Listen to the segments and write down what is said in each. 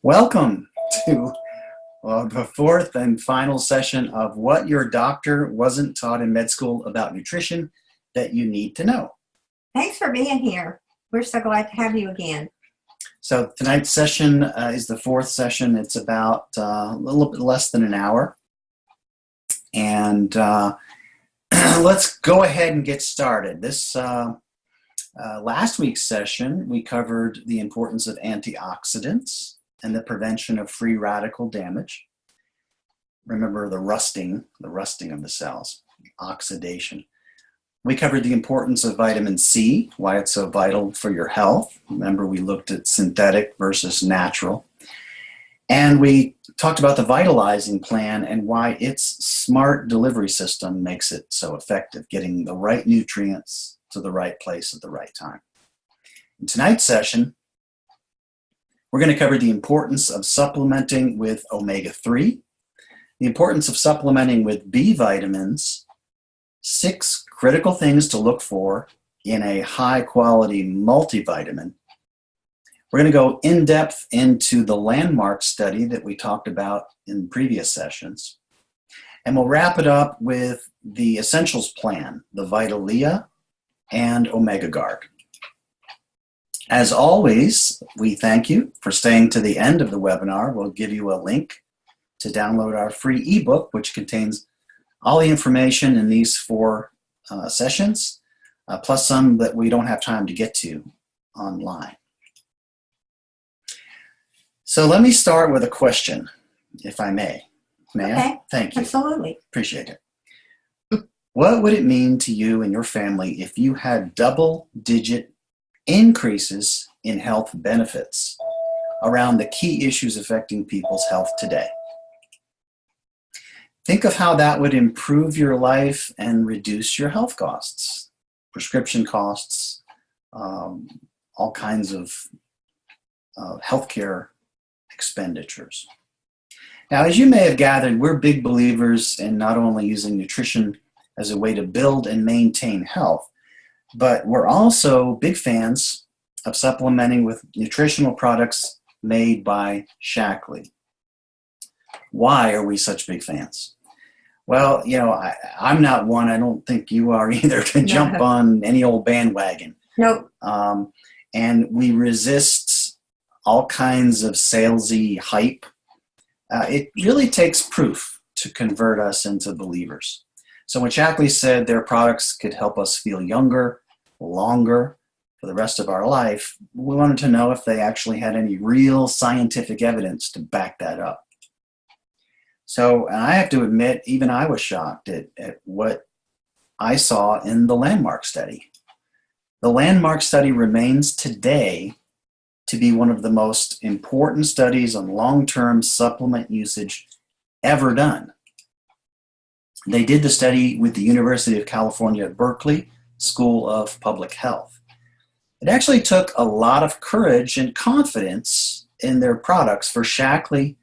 Welcome to the fourth and final session of What Your Doctor Wasn't Taught in Med School About Nutrition That You Need to Know. Thanks for being here. We're so glad to have you again. So tonight's session is the fourth session. It's about a little bit less than an hour. And let's go ahead and get started. This last week's session, we covered the importance of antioxidants and the prevention of free radical damage. Remember the rusting of the cells, oxidation. We covered the importance of vitamin C, why it's so vital for your health. Remember, we looked at synthetic versus natural. And we talked about the vitalizing plan and why its smart delivery system makes it so effective, getting the right nutrients to the right place at the right time. In tonight's session, we're going to cover the importance of supplementing with omega-3, the importance of supplementing with B vitamins, 6 critical things to look for in a high-quality multivitamin. We're going to go in-depth into the landmark study that we talked about in previous sessions. And we'll wrap it up with the essentials plan, the Vitalia and Omega Guard. As always, we thank you for staying to the end of the webinar. We'll give you a link to download our free ebook, which contains all the information in these 4 sessions, plus some that we don't have time to get to online. So let me start with a question, if I may. May Okay. I? Thank you. Absolutely. Appreciate it. What would it mean to you and your family if you had double-digit increases in health benefits around the key issues affecting people's health today? Think of how that would improve your life and reduce your health costs, prescription costs, all kinds of healthcare expenditures. Now, as you may have gathered, we're big believers in not only using nutrition as a way to build and maintain health, but we're also big fans of supplementing with nutritional products made by Shaklee. Why are we such big fans? Well, you know, I'm not one, I don't think you are either, to jump on any old bandwagon. Nope. And we resist all kinds of salesy hype. It really takes proof to convert us into believers. So when Shaklee said their products could help us feel younger, longer, for the rest of our life, we wanted to know if they actually had any real scientific evidence to back that up. So I have to admit, even I was shocked at what I saw in the landmark study. The landmark study remains today to be one of the most important studies on long-term supplement usage ever done. They did the study with the University of California at Berkeley School of Public Health. It actually took a lot of courage and confidence in their products for Shaklee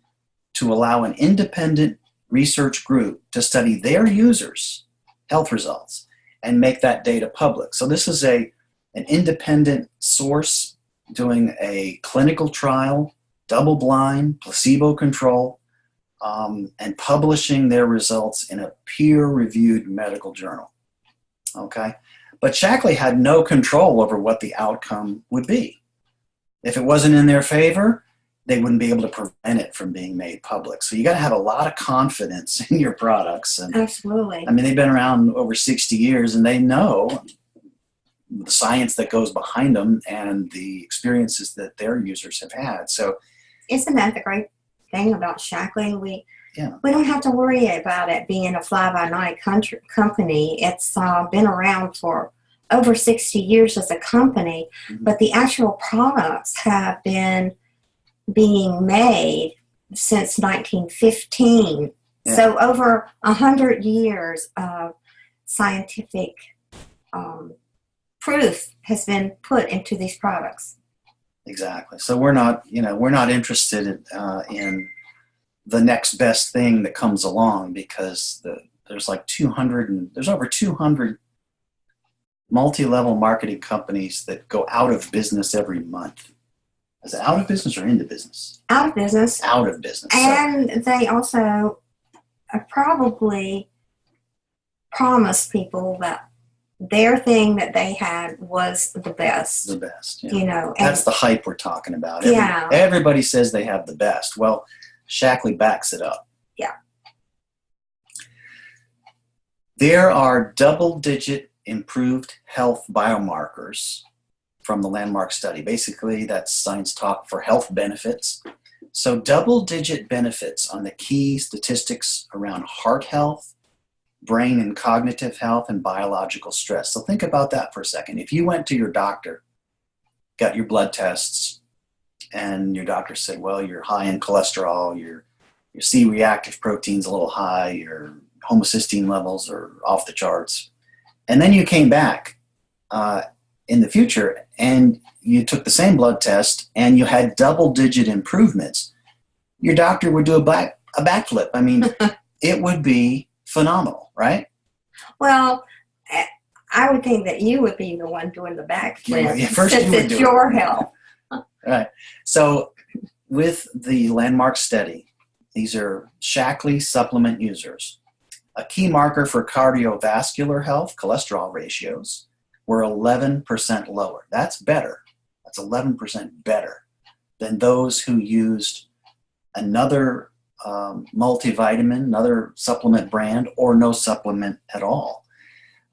to allow an independent research group to study their users' health results and make that data public. So this is an independent source doing a clinical trial, double-blind, placebo-controlled, and publishing their results in a peer-reviewed medical journal. Okay? But Shaklee had no control over what the outcome would be. If it wasn't in their favor, they wouldn't be able to prevent it from being made public. So you got to have a lot of confidence in your products. And Absolutely. I mean, they've been around over 60 years, and they know the science that goes behind them and the experiences that their users have had. So Isn't that the great thing about Shaklee? We don't have to worry about it being a fly-by-night company. It's been around for over 60 years as a company, but the actual products have been being made since 1915. Yeah. So over 100 years of scientific proof has been put into these products. Exactly. So we're not interested in the next best thing that comes along, because there's over 200 multi-level marketing companies that go out of business every month. Is it out of business or into business? Out of business. Out of business. And they also probably promised people that their thing that they had was the best. The best, yeah. You know. That's the hype we're talking about. Yeah. Everybody says they have the best. Well, Shaklee backs it up. Yeah. There are double-digit improved health biomarkers from the landmark study. Basically, that's science talk for health benefits. So double-digit benefits on the key statistics around heart health, brain and cognitive health, and biological stress. So think about that for a second. If you went to your doctor, got your blood tests, and your doctor said, well, you're high in cholesterol, your C-reactive protein's a little high, your homocysteine levels are off the charts. And then you came back in the future and you took the same blood test and you had double-digit improvements. Your doctor would do a backflip. I mean, it would be phenomenal, right? Well, I would think that you would be the one doing the backflip. Yeah, first since you would it's do your it. health. Right. So with the landmark study, these are Shaklee supplement users. A key marker for cardiovascular health, cholesterol ratios, were 11% lower. That's better. That's 11% better than those who used another multivitamin, another supplement brand, or no supplement at all.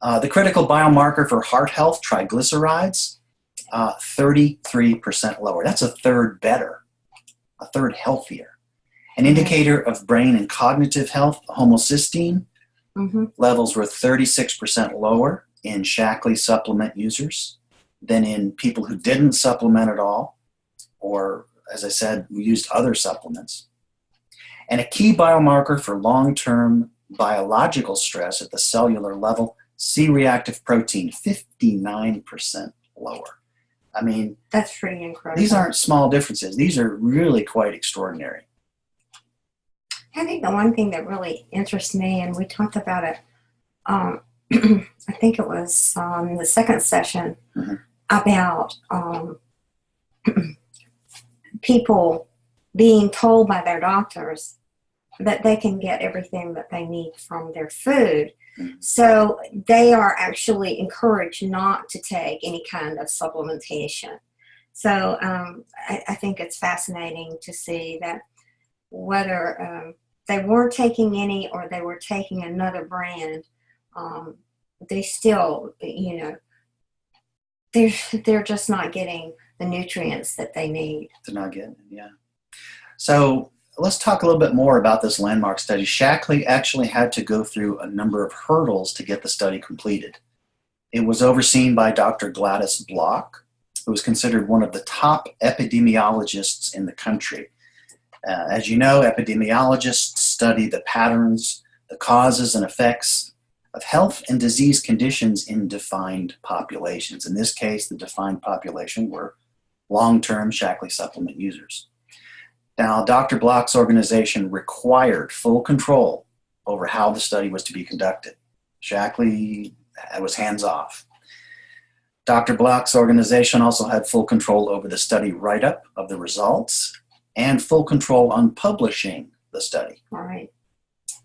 The critical biomarker for heart health, triglycerides, 33% lower. That's a third better, a third healthier. An indicator of brain and cognitive health, homocysteine, levels were 36% lower in Shaklee supplement users than in people who didn't supplement at all, or, as I said, who used other supplements. And a key biomarker for long-term biological stress at the cellular level, C-reactive protein, 59% lower. I mean, that's pretty incredible. These aren't small differences. These are really quite extraordinary. I think the one thing that really interests me, and we talked about it, I think it was the second session, about people being told by their doctors that they can get everything that they need from their food. So they are actually encouraged not to take any kind of supplementation. So I think it's fascinating to see that whether they weren't taking any or they were taking another brand, they still, you know, they're just not getting the nutrients that they need. They're not getting it, yeah. So let's talk a little bit more about this landmark study. Shaklee actually had to go through a number of hurdles to get the study completed. It was overseen by Dr. Gladys Block, who was considered one of the top epidemiologists in the country. As you know, epidemiologists study the patterns, the causes and effects of health and disease conditions in defined populations. In this case, the defined population were long-term Shaklee supplement users. Now, Dr. Block's organization required full control over how the study was to be conducted. Shaklee was hands-off. Dr. Block's organization also had full control over the study write-up of the results and full control on publishing the study. All right.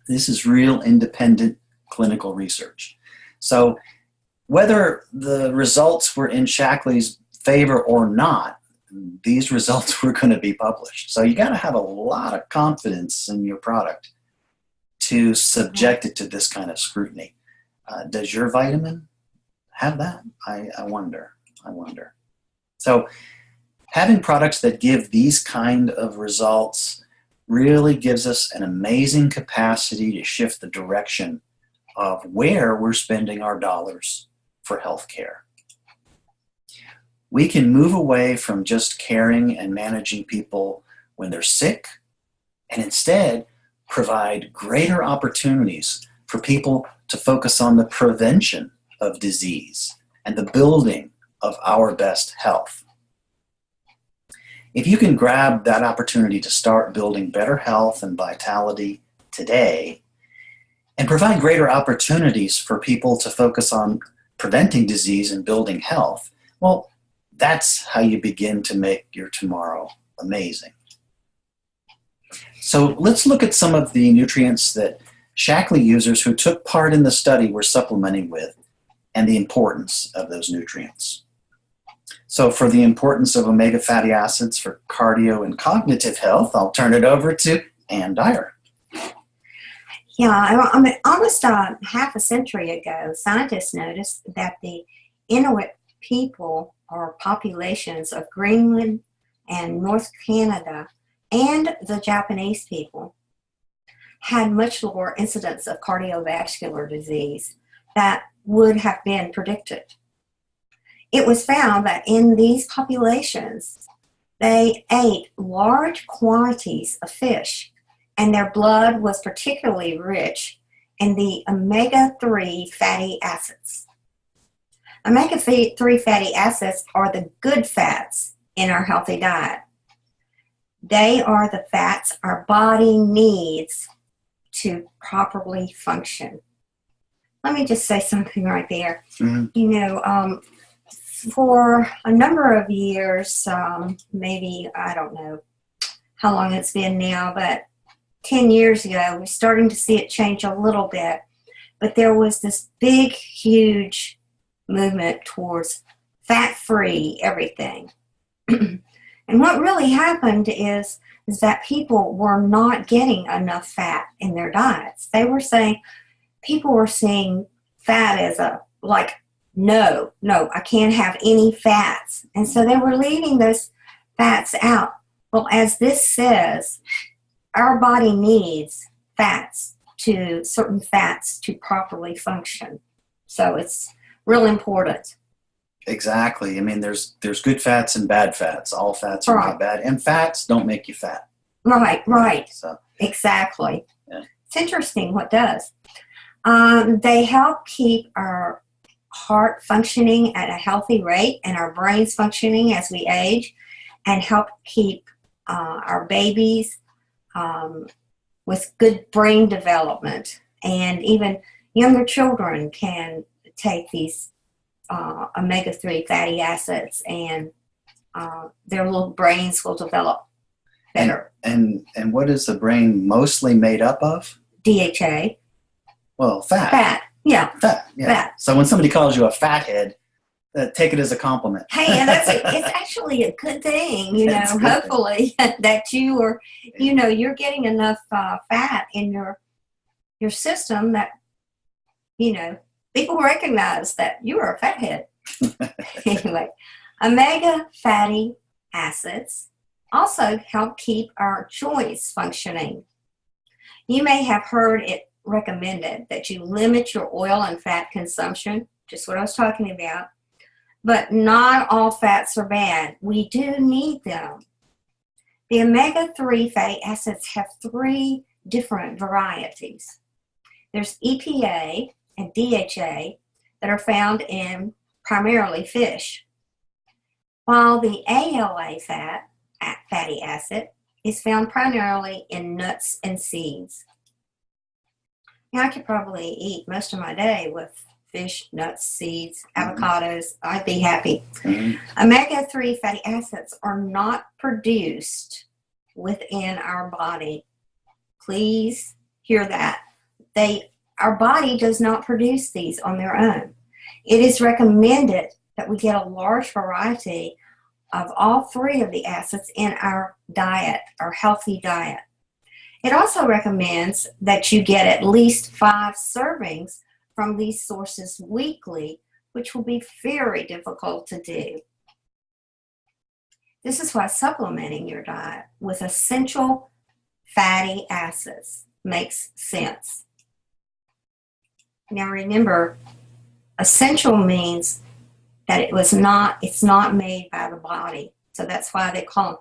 This is real independent clinical research. So whether the results were in Shaklee's favor or not, these results were going to be published. So you got to have a lot of confidence in your product to subject it to this kind of scrutiny. Does your vitamin have that? I wonder. So having products that give these kind of results really gives us an amazing capacity to shift the direction of where we're spending our dollars for healthcare. We can move away from just caring and managing people when they're sick and instead provide greater opportunities for people to focus on the prevention of disease and the building of our best health. If you can grab that opportunity to start building better health and vitality today and provide greater opportunities for people to focus on preventing disease and building health, well, that's how you begin to make your tomorrow amazing. So let's look at some of the nutrients that Shaklee users who took part in the study were supplementing with and the importance of those nutrients. So for the importance of omega fatty acids for cardio and cognitive health, I'll turn it over to Ann Dyer. Yeah, I mean, almost half a century ago, scientists noticed that the Inuit people or populations of Greenland and North Canada and the Japanese people had much lower incidence of cardiovascular disease that would have been predicted. It was found that in these populations, they ate large quantities of fish, and their blood was particularly rich in the omega-3 fatty acids. Omega-3 fatty acids are the good fats in our healthy diet. They are the fats our body needs to properly function. Let me just say something right there. Mm-hmm. You know, for a number of years, maybe, I don't know how long it's been now, but 10 years ago, we're starting to see it change a little bit. But there was this big, huge movement towards fat-free everything. And what really happened is that people were not getting enough fat in their diets. They were saying, people were seeing fat as no, I can't have any fats. And so they were leaving those fats out. Well, as this says, our body needs certain fats to properly function. So it's real important. Exactly. I mean, there's good fats and bad fats. All fats are not bad. And fats don't make you fat. Right. So, exactly. Yeah. It's interesting what does. They help keep our heart functioning at a healthy rate and our brains functioning as we age, and help keep our babies with good brain development. And even younger children can take these omega-3 fatty acids, and their little brains will develop better. And what is the brain mostly made up of? DHA. Well, fat. Fat. Yeah. Fat. Yeah. Fat. So when somebody calls you a fathead, take it as a compliment. Hey, and it's actually a good thing, you know, hopefully that you are, you know, you're getting enough fat in your system that, you know, people recognize that you are a fathead. Anyway, omega fatty acids also help keep our joints functioning. You may have heard it recommended that you limit your oil and fat consumption, just what I was talking about. But not all fats are bad. We do need them. The omega-3 fatty acids have 3 different varieties. There's EPA and DHA that are found in primarily fish, while the ALA fatty acid is found primarily in nuts and seeds. Now, I could probably eat most of my day with fish, nuts, seeds, avocados. I'd be happy. Omega-3 fatty acids are not produced within our body. Please hear that. Our body does not produce these on their own. It is recommended that we get a large variety of all 3 of the acids in our diet, our healthy diet. It also recommends that you get at least 5 servings from these sources weekly, which will be very difficult to do. This is why supplementing your diet with essential fatty acids makes sense. Now remember, essential means that it's not made by the body. So that's why they call them.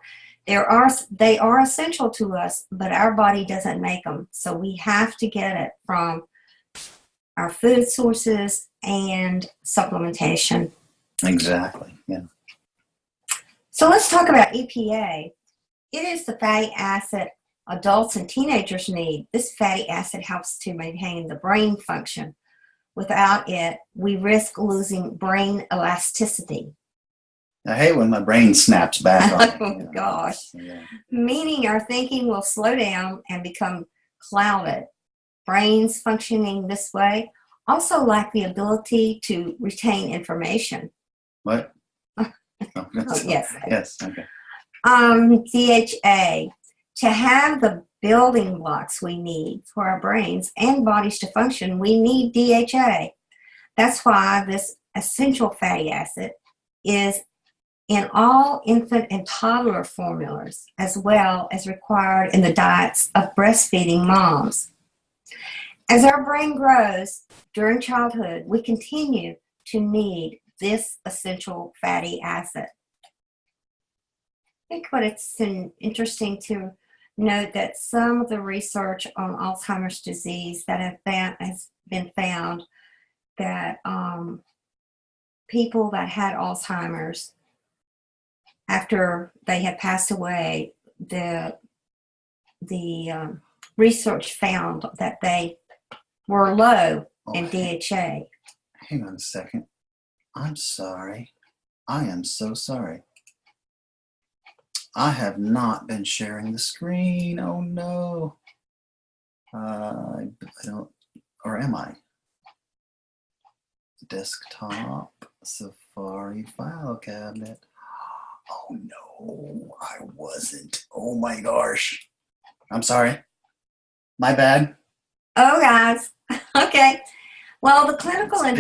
They are essential to us, but our body doesn't make them. So we have to get it from our food sources and supplementation. Exactly, yeah. So let's talk about EPA. It is the fatty acid adults and teenagers need. This fatty acid helps to maintain the brain function. Without it, we risk losing brain elasticity. I hate when my brain snaps back on Oh, me. gosh. Yeah. Meaning our thinking will slow down and become clouded. Brains functioning this way also lack the ability to retain information. What? Oh, yes. Yes, okay. DHA. To have the building blocks we need for our brains and bodies to function, we need DHA. That's why this essential fatty acid is in all infant and toddler formulas, as well as required in the diets of breastfeeding moms. As our brain grows during childhood, we continue to need this essential fatty acid. I think what it's interesting to note that some of the research on Alzheimer's disease that has been found that people that had Alzheimer's, after they had passed away, the research found that they were low in DHA. Hang on a second. I'm sorry. I am so sorry. I have not been sharing the screen. Oh no. I don't, or am I? Desktop, Safari file cabinet. Oh no, I wasn't. Oh my gosh. I'm sorry. My bad. Oh, guys. Okay. Well, the clinical and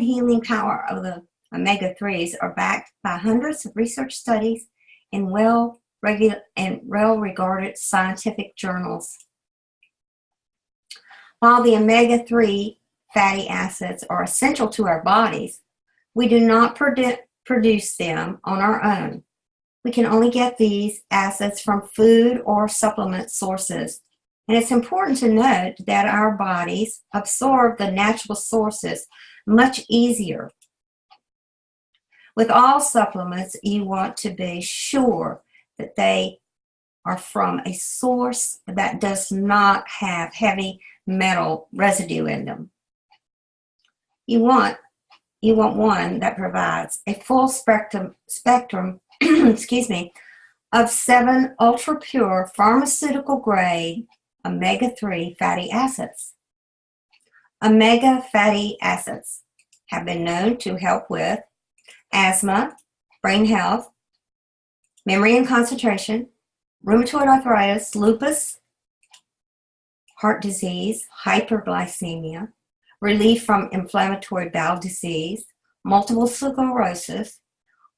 healing power of the omega-3s are backed by hundreds of research studies in well-regarded scientific journals. While the omega-3 fatty acids are essential to our bodies, we do not produce them on our own. We can only get these acids from food or supplement sources. And it's important to note that our bodies absorb the natural sources much easier. With all supplements, you want to be sure that they are from a source that does not have heavy metal residue in them. You want one that provides a full spectrum excuse me, of 7 ultra pure pharmaceutical grade omega-3 fatty acids. Omega fatty acids have been known to help with asthma, brain health, memory and concentration, rheumatoid arthritis, lupus, heart disease, hyperglycemia, relief from inflammatory bowel disease, multiple sclerosis,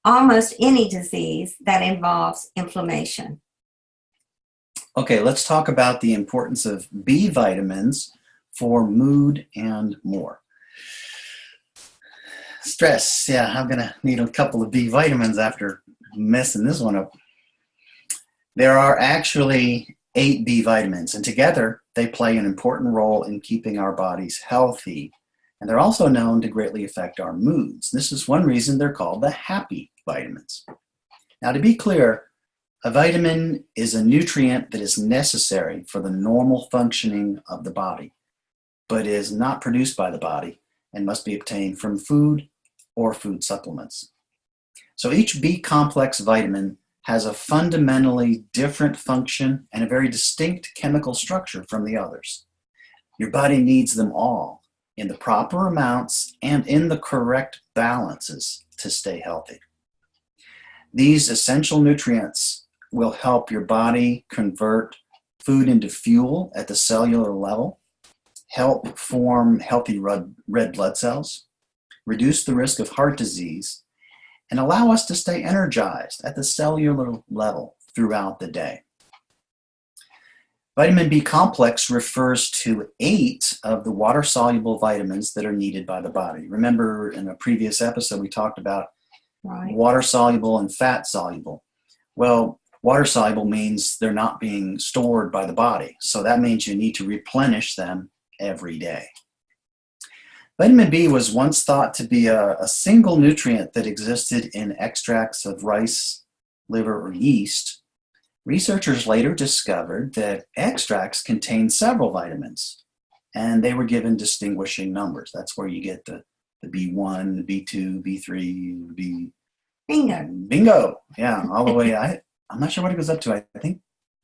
almost any disease that involves inflammation. Okay, let's talk about the importance of B vitamins for mood and more. Stress, yeah, I'm going to need a couple of B vitamins after messing this one up. There are actually 8 B vitamins, and together they play an important role in keeping our bodies healthy. And they're also known to greatly affect our moods. This is one reason they're called the happy vitamins. Now, to be clear, a vitamin is a nutrient that is necessary for the normal functioning of the body, but is not produced by the body and must be obtained from food or food supplements. So each B complex vitamin has a fundamentally different function and a very distinct chemical structure from the others. Your body needs them all in the proper amounts and in the correct balances to stay healthy. These essential nutrients will help your body convert food into fuel at the cellular level, help form healthy red blood cells, reduce the risk of heart disease, and allow us to stay energized at the cellular level throughout the day. Vitamin B complex refers to 8 of the water-soluble vitamins that are needed by the body. Remember in a previous episode we talked about water-soluble and fat-soluble. Well, water-soluble means they're not being stored by the body, so that means you need to replenish them every day. Vitamin B was once thought to be a single nutrient that existed in extracts of rice, liver, or yeast. Researchers later discovered that extracts contain several vitamins, and they were given distinguishing numbers. That's where you get the the B1, the B2, B3, Bingo. Bingo. Yeah, all the way. I'm not sure what it goes up to. I think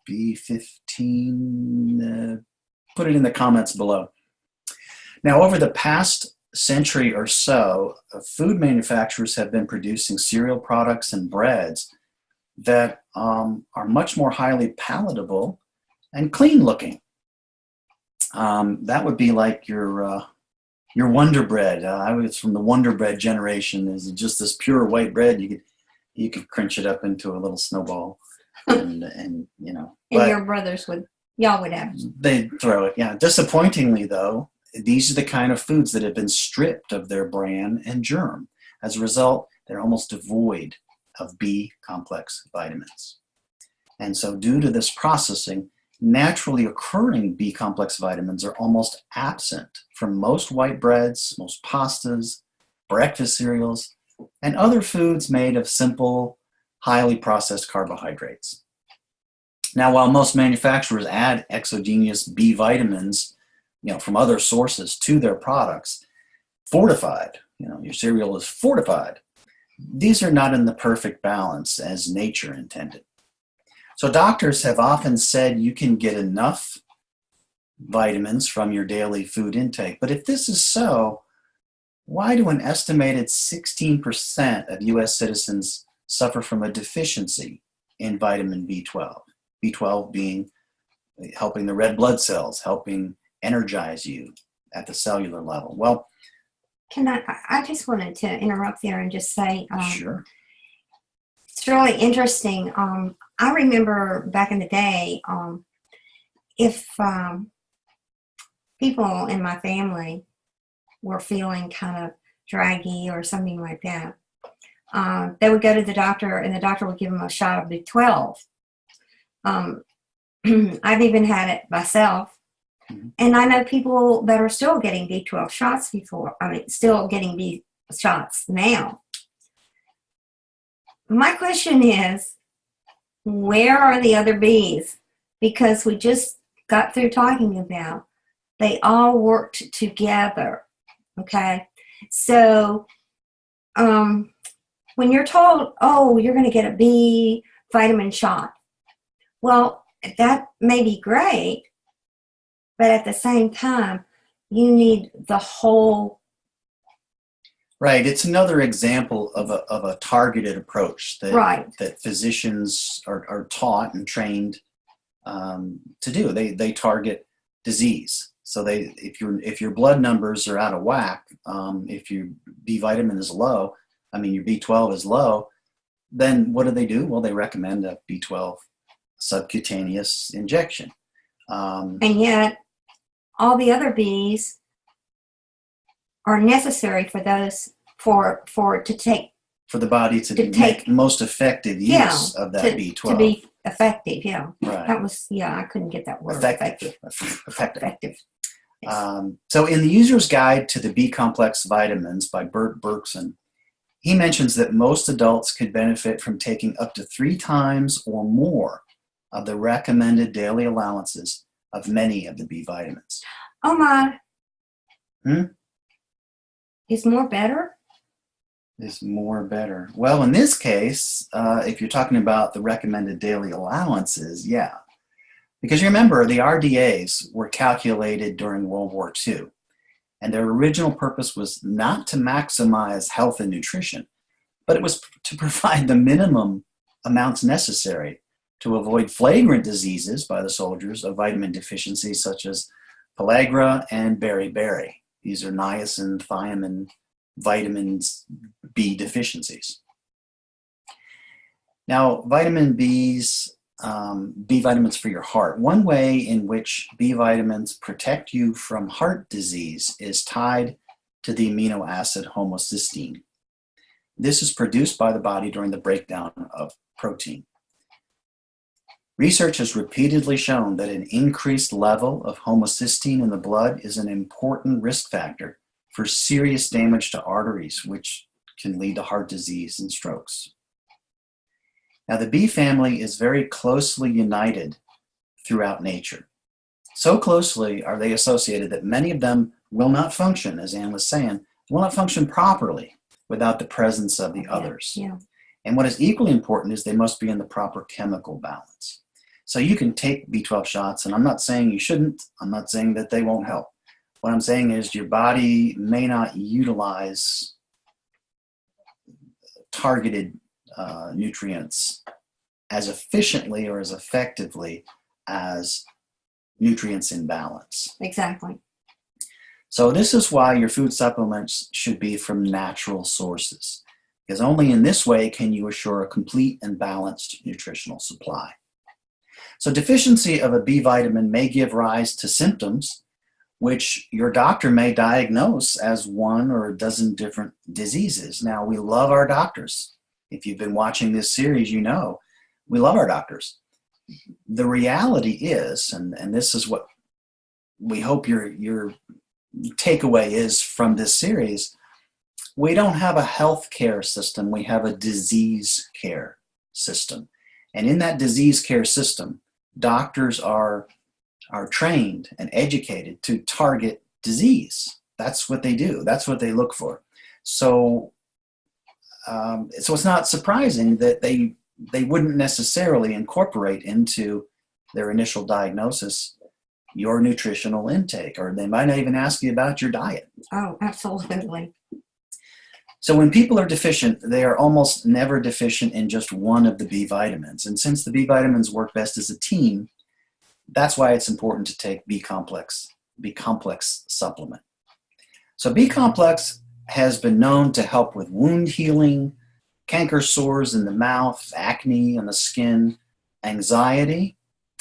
B15. Put it in the comments below. Now, over the past century or so, food manufacturers have been producing cereal products and breads that are much more highly palatable and clean looking. That would be like your Wonder Bread. I was from the Wonder Bread generation. Is just this pure white bread. You could crunch it up into a little snowball, and you know. And your brothers y'all would have. They'd throw it. Yeah. Disappointingly, though, these are the kind of foods that have been stripped of their bran and germ. As a result, they're almost devoid of B complex vitamins. And so, due to this processing, naturally occurring B complex vitamins are almost absent from most white breads, most pastas, breakfast cereals, and other foods made of simple, highly processed carbohydrates. Now, while most manufacturers add exogenous B vitamins, from other sources to their products, fortified, your cereal is fortified, these are not in the perfect balance as nature intended. So doctors have often said you can get enough vitamins from your daily food intake. But if this is so, why do an estimated 16% of U.S. citizens suffer from a deficiency in vitamin B12? B12 being helping the red blood cells, helping energize you at the cellular level. Well, I just wanted to interrupt there and just say, sure. It's really interesting. I remember back in the day, if people in my family were feeling kind of draggy or something like that, they would go to the doctor and the doctor would give them a shot of B12. I've even had it myself. And I know people that are still getting B12 shots still getting B shots now. My question is, where are the other Bs? Because we just got through talking about they all worked together, okay? So when you're told, oh, you're going to get a B vitamin shot, well, that may be great, but at the same time, you need the whole. Right. It's another example of a targeted approach that physicians are taught and trained to do. They target disease. So if your blood numbers are out of whack, if your B vitamin is low, your B12 is low, then what do? Well, they recommend a B12 subcutaneous injection. And yet, all the other Bs are necessary for those for the body to make most effective use of that B12 to be effective. Yeah, right. That was I couldn't get that word. Effective. Yes. So in the User's Guide to the B Complex Vitamins by Bert Berkson, he mentions that most adults could benefit from taking up to 3 times or more of the recommended daily allowances of many of the B vitamins. Oh my. Is more better? Is more better. Well, in this case, if you're talking about the recommended daily allowances, yeah. Because you remember, the RDAs were calculated during World War II, and their original purpose was not to maximize health and nutrition, but it was to provide the minimum amounts necessary to avoid flagrant diseases by the soldiers of vitamin deficiencies such as pellagra and beriberi. These are niacin, thiamine, vitamins B deficiencies. Now, vitamin Bs, B vitamins for your heart. One way in which B vitamins protect you from heart disease is tied to the amino acid homocysteine. This is produced by the body during the breakdown of protein. Research has repeatedly shown that an increased level of homocysteine in the blood is an important risk factor for serious damage to arteries, which can lead to heart disease and strokes. Now, the bee family is very closely united throughout nature. So closely are they associated that many of them will not function, as Anne was saying, will not function properly without the presence of the others. Yeah. And what is equally important is they must be in the proper chemical balance. So you can take B12 shots, and I'm not saying you shouldn't. I'm not saying that they won't help. What I'm saying is your body may not utilize targeted nutrients as efficiently or as effectively as nutrients in balance. Exactly. So this is why your food supplements should be from natural sources, because only in this way can you assure a complete and balanced nutritional supply. So deficiency of a B vitamin may give rise to symptoms which your doctor may diagnose as one or a dozen different diseases. Now, we love our doctors. If you've been watching this series, you know we love our doctors. The reality is, and this is what we hope your takeaway is from this series, we don't have a health care system, we have a disease care system. And in that disease care system, doctors are trained and educated to target disease. That's what they do. That's what they look for. So it's not surprising that they wouldn't necessarily incorporate into their initial diagnosis your nutritional intake, or they might not even ask you about your diet. Oh, absolutely. So when people are deficient, they are almost never deficient in just one of the B vitamins. And since the B vitamins work best as a team, that's why it's important to take B complex supplement. So B complex has been known to help with wound healing, canker sores in the mouth, acne on the skin, anxiety,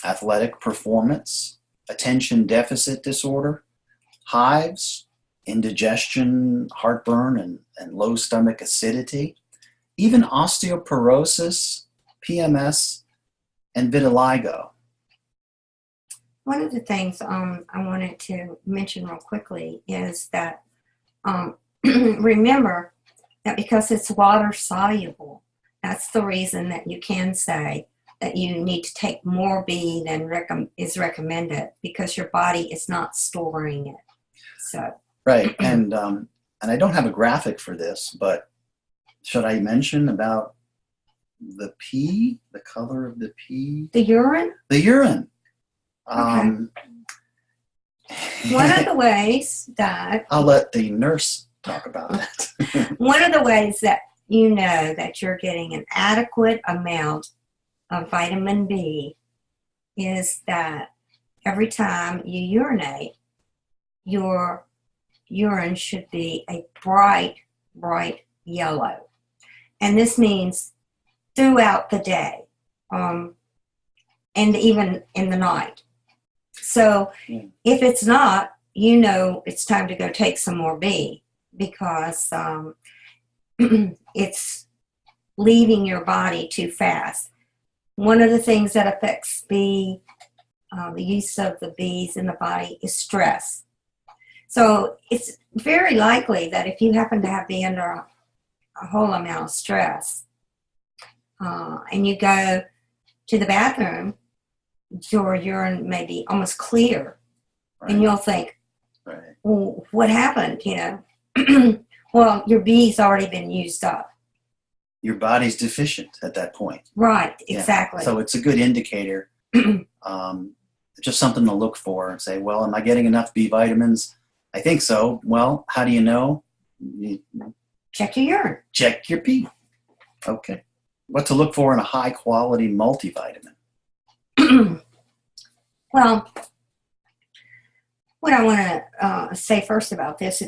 athletic performance, attention deficit disorder, hives, indigestion, heartburn, and low stomach acidity, even osteoporosis, PMS, and vitiligo. One of the things I wanted to mention real quickly is that remember that because it's water soluble, that's the reason that you can say that you need to take more B than is recommended, because your body is not storing it. So right, and I don't have a graphic for this, but should I mention about the pee, the color of the pee? The urine? The urine. Okay. One of the ways that... I'll let the nurse talk about that. One of the ways that you know that you're getting an adequate amount of vitamin B is that every time you urinate, your urine should be a bright, bright yellow. And this means throughout the day, and even in the night. So if it's not, you know it's time to go take some more B, because it's leaving your body too fast. One of the things that affects B, the use of the Bs in the body, is stress. So it's very likely that if you happen to be under a whole amount of stress, and you go to the bathroom, your urine may be almost clear, right. And you'll think, right. Well, what happened, you know? Well, your B's already been used up. Your body's deficient at that point. Right, exactly. Yeah. So it's a good indicator, just something to look for and say, well, am I getting enough B vitamins? I think so. Well, how do you know? Check your urine. Check your pee. Okay. What to look for in a high-quality multivitamin? Well, what I want to say first about this,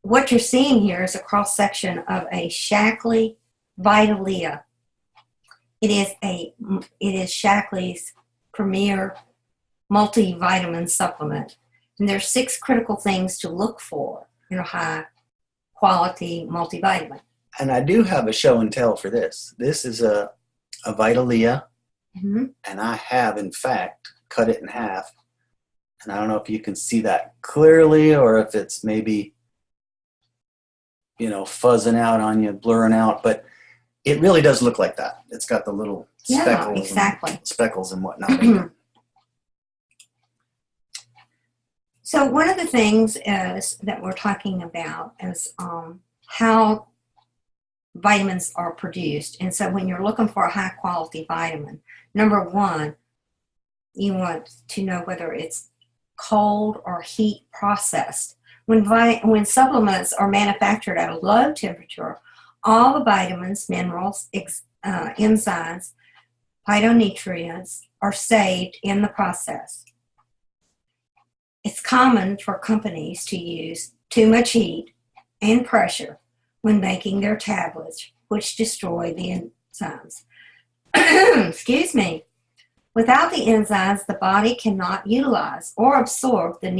what you're seeing here is a cross-section of a Shaklee Vitalia. It is Shaklee's premier multivitamin supplement. And there's 6 critical things to look for in a high-quality multivitamin. And I do have a show and tell for this. This is a Vitalia, and I have, in fact, cut it in half. And I don't know if you can see that clearly or if it's maybe, fuzzing out on you, blurring out, but it really does look like that. It's got the little speckles and whatnot. So one of the things is that we're talking about is how vitamins are produced. And so when you're looking for a high quality vitamin, number one, you want to know whether it's cold or heat processed. When supplements are manufactured at a low temperature, all the vitamins, minerals, enzymes, phytonutrients are saved in the process. It's common for companies to use too much heat and pressure when making their tablets, which destroy the enzymes. Excuse me. Without the enzymes, the body cannot utilize or absorb the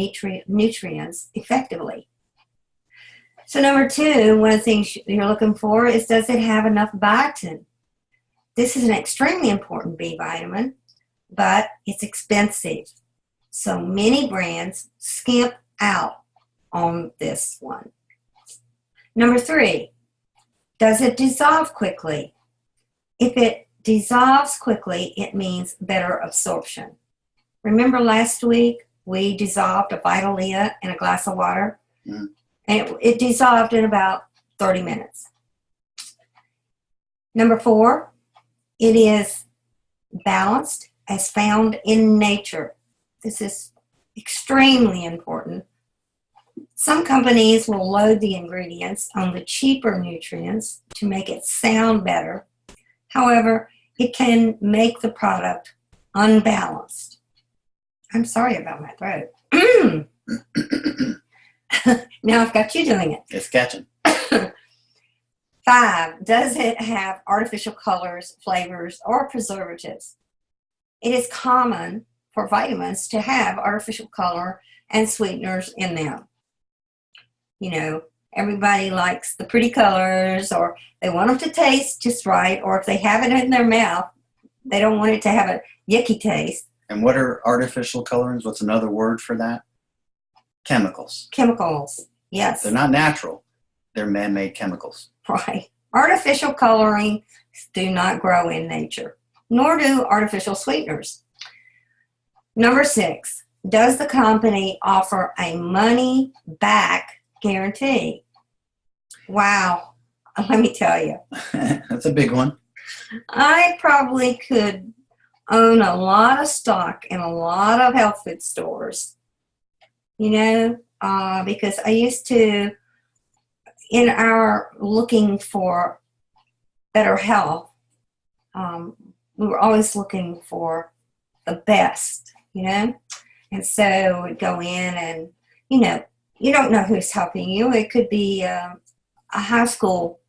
nutrients effectively. So number two, one of the things you're looking for is, does it have enough biotin? This is an extremely important B vitamin, but it's expensive. So many brands skimp out on this one. Number three, does it dissolve quickly? If it dissolves quickly, it means better absorption. Remember last week we dissolved a Vitalia in a glass of water? Mm. And it dissolved in about 30 minutes. Number four, it is balanced as found in nature. This is extremely important. Some companies will load the ingredients on the cheaper nutrients to make it sound better. However, it can make the product unbalanced. I'm sorry about my throat. Now I've got you doing it. It's catching. 5, does it have artificial colors, flavors, or preservatives? It is common for vitamins to have artificial color and sweeteners in them. You know, everybody likes the pretty colors, or they want them to taste just right, or if they have it in their mouth, they don't want it to have a yucky taste. And what are artificial colorings? What's another word for that? Chemicals. Chemicals, yes. They're not natural. They're man-made chemicals. Right. Artificial coloring do not grow in nature, nor do artificial sweeteners. Number 6, does the company offer a money-back guarantee? Wow. Let me tell you. That's a big one. I probably could own a lot of stock in a lot of health food stores, you know, because I used to, in our looking for better health, we were always looking for the best, you know, and so we'd go in and, you know, you don't know who's helping you. It could be a high school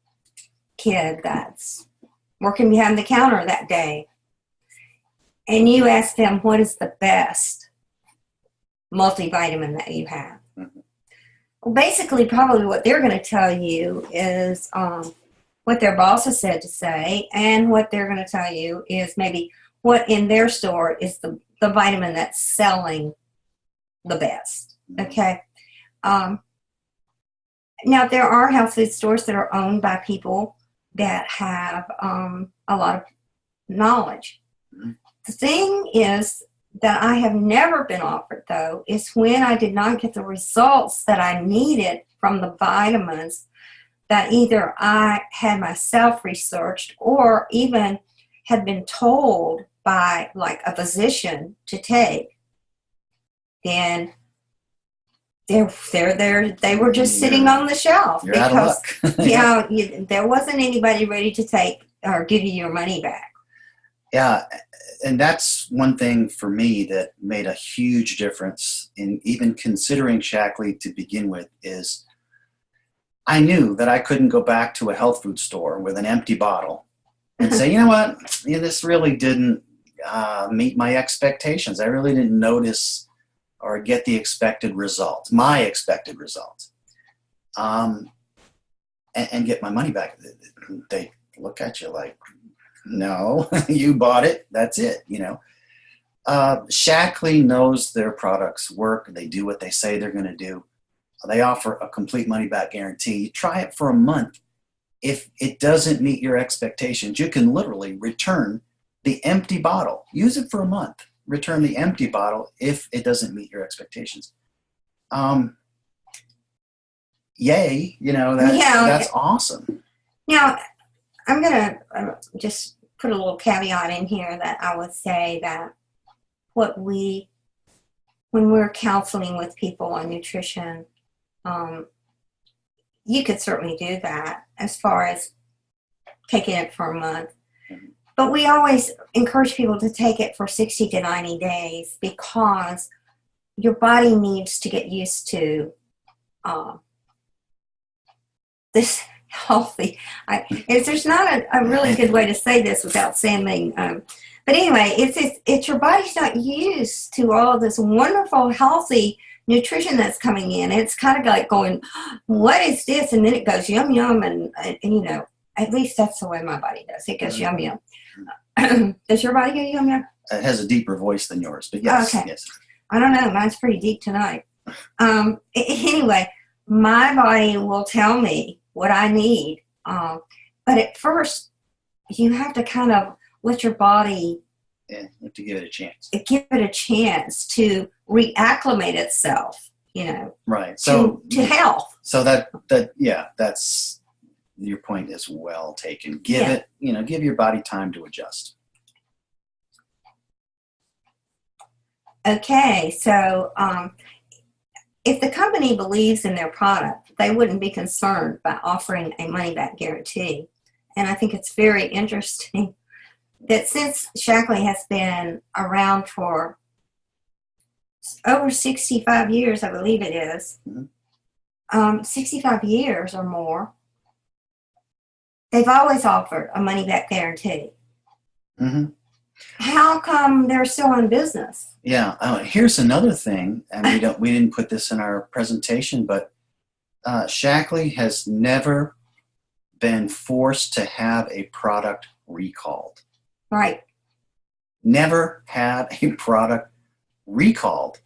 kid that's working behind the counter that day. And you ask them, what is the best multivitamin that you have? Mm-hmm. Well, basically, probably what they're going to tell you is what their boss has said to say, and what they're going to tell you is maybe what in their store is the vitamin that's selling the best. Okay. Now, there are health food stores that are owned by people that have a lot of knowledge. Mm-hmm. The thing is that I have never been offered, though, is when I did not get the results that I needed from the vitamins that either I had myself researched or even had been told by, like, a physician to take. Then they were just sitting on the shelf. You're out of luck. There wasn't anybody ready to take or give you your money back. Yeah, and that's one thing for me that made a huge difference in even considering Shaklee to begin with, is I knew that I couldn't go back to a health food store with an empty bottle and say, you know what, this really didn't meet my expectations. I really didn't notice or get the expected results, my expected results, and get my money back. They look at you like, no, you bought it. That's it, you know. Shaklee knows their products work. They do what they say they're going to do. They offer a complete money-back guarantee. You try it for a month. If it doesn't meet your expectations, you can literally return the empty bottle. Use it for a month. Return the empty bottle if it doesn't meet your expectations. yay, that's awesome. Now, I'm going to just put a little caveat in here that I would say that when we're counseling with people on nutrition, you could certainly do that as far as taking it for a month. But we always encourage people to take it for 60 to 90 days because your body needs to get used to this healthy. There's not a really good way to say this without sounding. But anyway, it's your body's not used to all this wonderful, healthy nutrition that's coming in. It's kind of like going, what is this? And then it goes yum, yum. And at least that's the way my body does. It goes yum, yum. Does your body go yum, yum? It has a deeper voice than yours, but yes. Okay. Yes. I don't know. Mine's pretty deep tonight. Anyway, my body will tell me what I need. But at first, you have to kind of let your body... Yeah, you have to give it a chance. Give it a chance to reacclimate itself, Right. So to health. So that's your point is well taken. Give your body time to adjust. Okay, so if the company believes in their product, they wouldn't be concerned by offering a money-back guarantee. And I think it's very interesting that since Shaklee has been around for over 65 years, I believe it is, 65 years or more, they've always offered a money-back guarantee. Mm-hmm. How come they're still in business? Yeah. Here's another thing, and we didn't put this in our presentation, but Shaklee has never been forced to have a product recalled. Right. Never had a product recalled.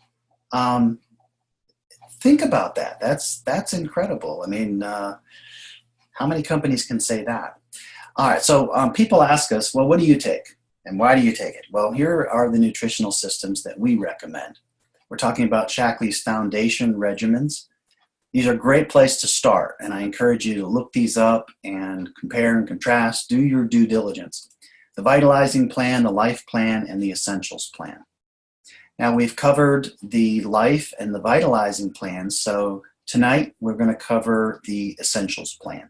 Think about that. That's incredible. I mean, how many companies can say that? All right. So people ask us, well, what do you take? And why do you take it? Well, here are the nutritional systems that we recommend. We're talking about Shaklee's foundation regimens. These are a great place to start, and I encourage you to look these up and compare and contrast, do your due diligence. The Vitalizing Plan, the Life Plan, and the Essentials Plan. Now, we've covered the Life and the Vitalizing Plan, so tonight we're going to cover the Essentials Plan.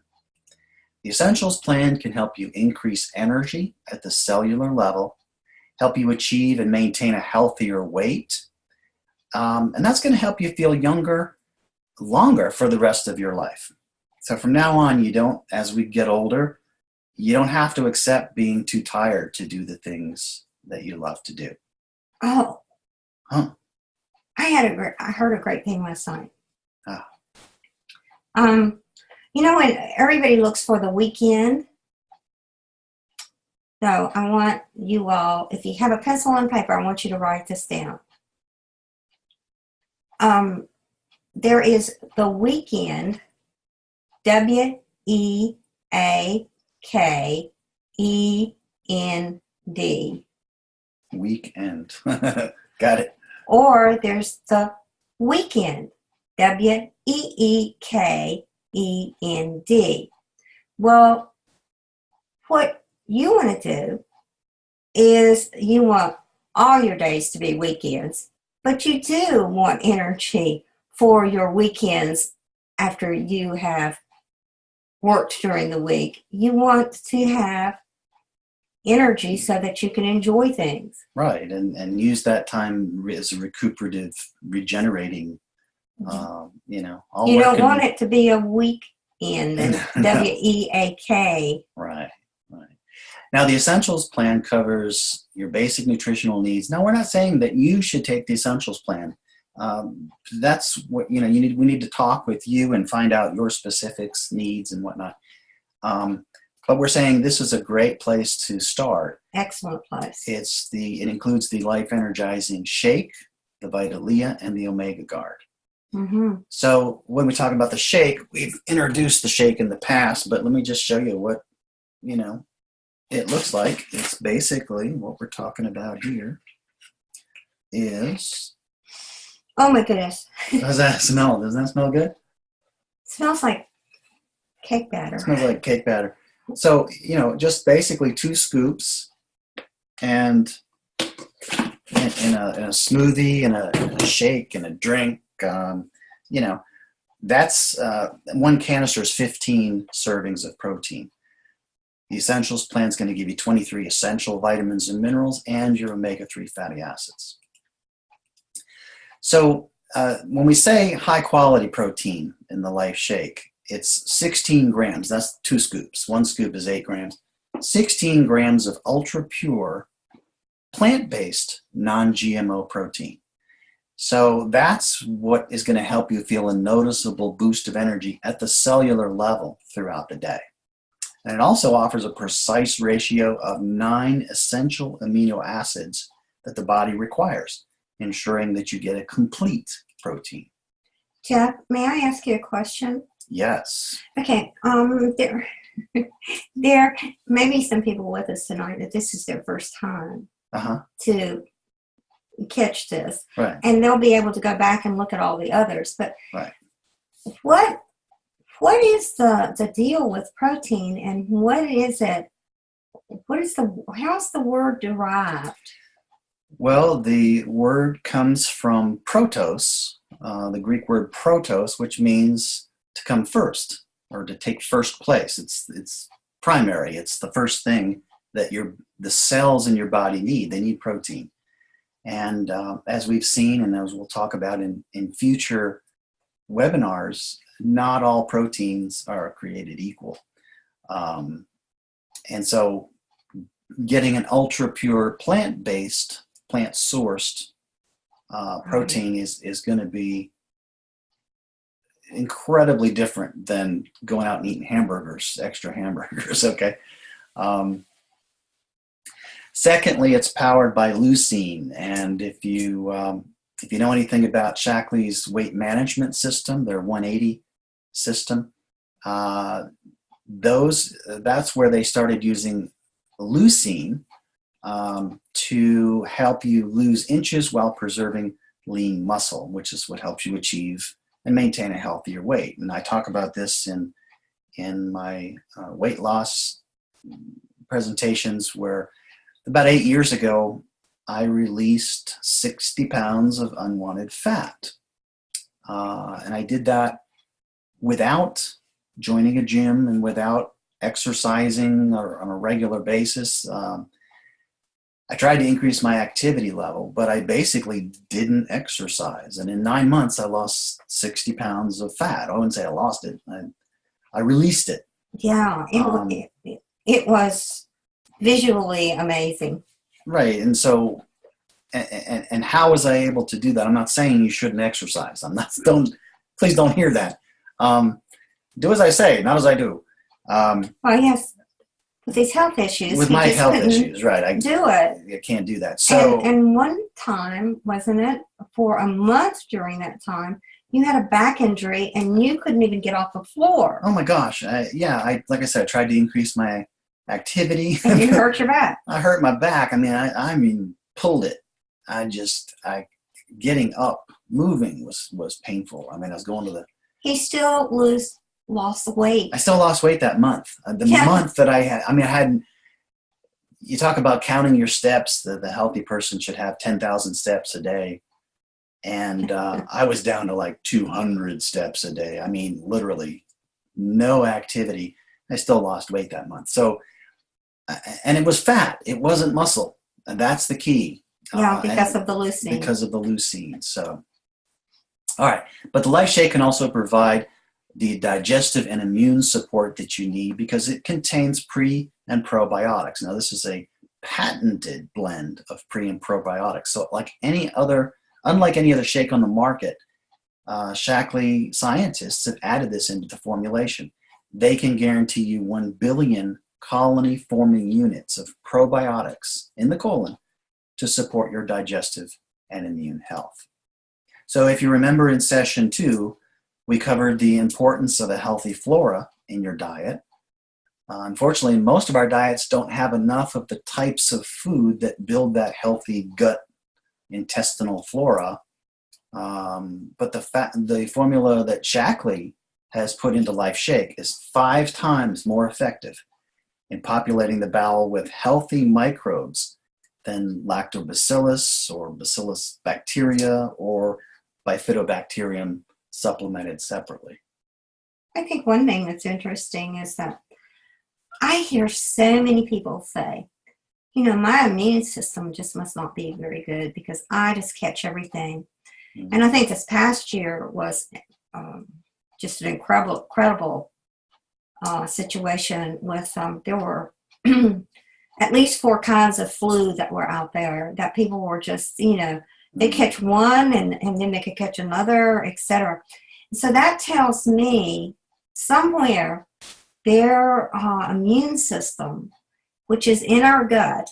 The Essentials Plan can help you increase energy at the cellular level, help you achieve and maintain a healthier weight, and that's going to help you feel younger, longer for the rest of your life. So from now on, as we get older, you don't have to accept being too tired to do the things that you love to do. Oh. Huh? I heard a great thing last night. Oh. When everybody looks for the weekend, so I want you all, if you have a pencil and paper, I want you to write this down. There is the weekend, WEAKEND. Weekend. Got it. Or there's the weekend, WEEKEND. Well, what you want to do is you want all your days to be weekends, but you do want energy for your weekends after you have worked during the week. You want to have energy so that you can enjoy things. Right, and use that time as a recuperative, regenerating, You don't want it to be a weekend, WEAK. Right. Now, the Essentials Plan covers your basic nutritional needs. Now, we're not saying that you should take the Essentials Plan. That's what, we need to talk with you and find out your specifics, needs, and whatnot. But we're saying this is a great place to start. Excellent place. It includes the Life Energizing Shake, the Vitalia, and the Omega Guard. Mm-hmm. So when we talk about the shake, we've introduced the shake in the past, but let me just show you what, it looks like. It's basically what we're talking about here is Oh my goodness. How's that smell? Doesn't that smell good? Smells like cake batter. It smells like cake batter. So, just basically 2 scoops and in a smoothie, in a shake, in a drink, that's 1 canister is 15 servings of protein. The Essentials plan is going to give you 23 essential vitamins and minerals and your omega-3 fatty acids. So when we say high quality protein in the Life Shake, it's 16 grams. That's 2 scoops. 1 scoop is 8 grams. 16 grams of ultra pure plant-based non-GMO protein. So that's what is going to help you feel a noticeable boost of energy at the cellular level throughout the day. And it also offers a precise ratio of 9 essential amino acids that the body requires, ensuring that you get a complete protein. Jeff, may I ask you a question? Yes. Okay. There may be some people with us tonight that this is their first time to catch this. Right. And they'll be able to go back and look at all the others. But right. What is the deal with protein, and what is it? How's the word derived? Well, the word comes from protos, the Greek word protos, which means to come first or to take first place. It's primary. It's the first thing that the cells in your body need. They need protein. And as we've seen, and as we'll talk about in future webinars, not all proteins are created equal. And so getting an ultra pure plant-based, plant-sourced protein is going to be incredibly different than going out and eating extra hamburgers, okay? Secondly, it's powered by leucine, and if you know anything about Shaklee's weight management system, their 180 system, that's where they started using leucine to help you lose inches while preserving lean muscle, which is what helps you achieve and maintain a healthier weight. And I talk about this in my weight loss presentations, where about 8 years ago, I released 60 pounds of unwanted fat. And I did that without joining a gym and without exercising on a regular basis. I tried to increase my activity level, but I basically didn't exercise. And in 9 months, I lost 60 pounds of fat. I wouldn't say I lost it. I released it. Yeah, it was visually amazing. Right. And so, and how was I able to do that? I'm not saying you shouldn't exercise. Please don't hear that. Do as I say, not as I do. Well, yes. With these health issues. With my health issues, right. I can't do that. So, and one time, wasn't it, for a month during that time, you had a back injury and you couldn't even get off the floor. Oh my gosh. Like I said, I tried to increase my activity. And you hurt your back. I hurt my back. I mean, pulled it. Getting up, moving was painful. I was going to the... He still lost weight. I still lost weight that month. Month that I had, you talk about counting your steps. The healthy person should have 10,000 steps a day. And I was down to like 200 steps a day. Literally no activity. I still lost weight that month. So, and it was fat. It wasn't muscle. And that's the key. Yeah, because of the leucine. Because of the leucine. So, all right. But the Life Shake can also provide the digestive and immune support that you need because it contains pre and probiotics. Now, this is a patented blend of pre and probiotics. So unlike any other shake on the market, Shaklee scientists have added this into the formulation. They can guarantee you 1 billion colony-forming units of probiotics in the colon to support your digestive and immune health. So if you remember in session 2, we covered the importance of a healthy flora in your diet. Unfortunately, most of our diets don't have enough of the types of food that build that healthy gut intestinal flora But the formula that Shackley has put into Life Shake is 5 times more effective in populating the bowel with healthy microbes than lactobacillus or bacillus bacteria or bifidobacterium supplemented separately. I think one thing that's interesting is that I hear so many people say, you know, my immune system just must not be very good because I just catch everything. Mm-hmm. And I think this past year was just an incredible situation with, there were at least 4 kinds of flu that were out there that people were just, you know, they catch one and then they could catch another, etc. So that tells me somewhere their immune system, which is in our gut,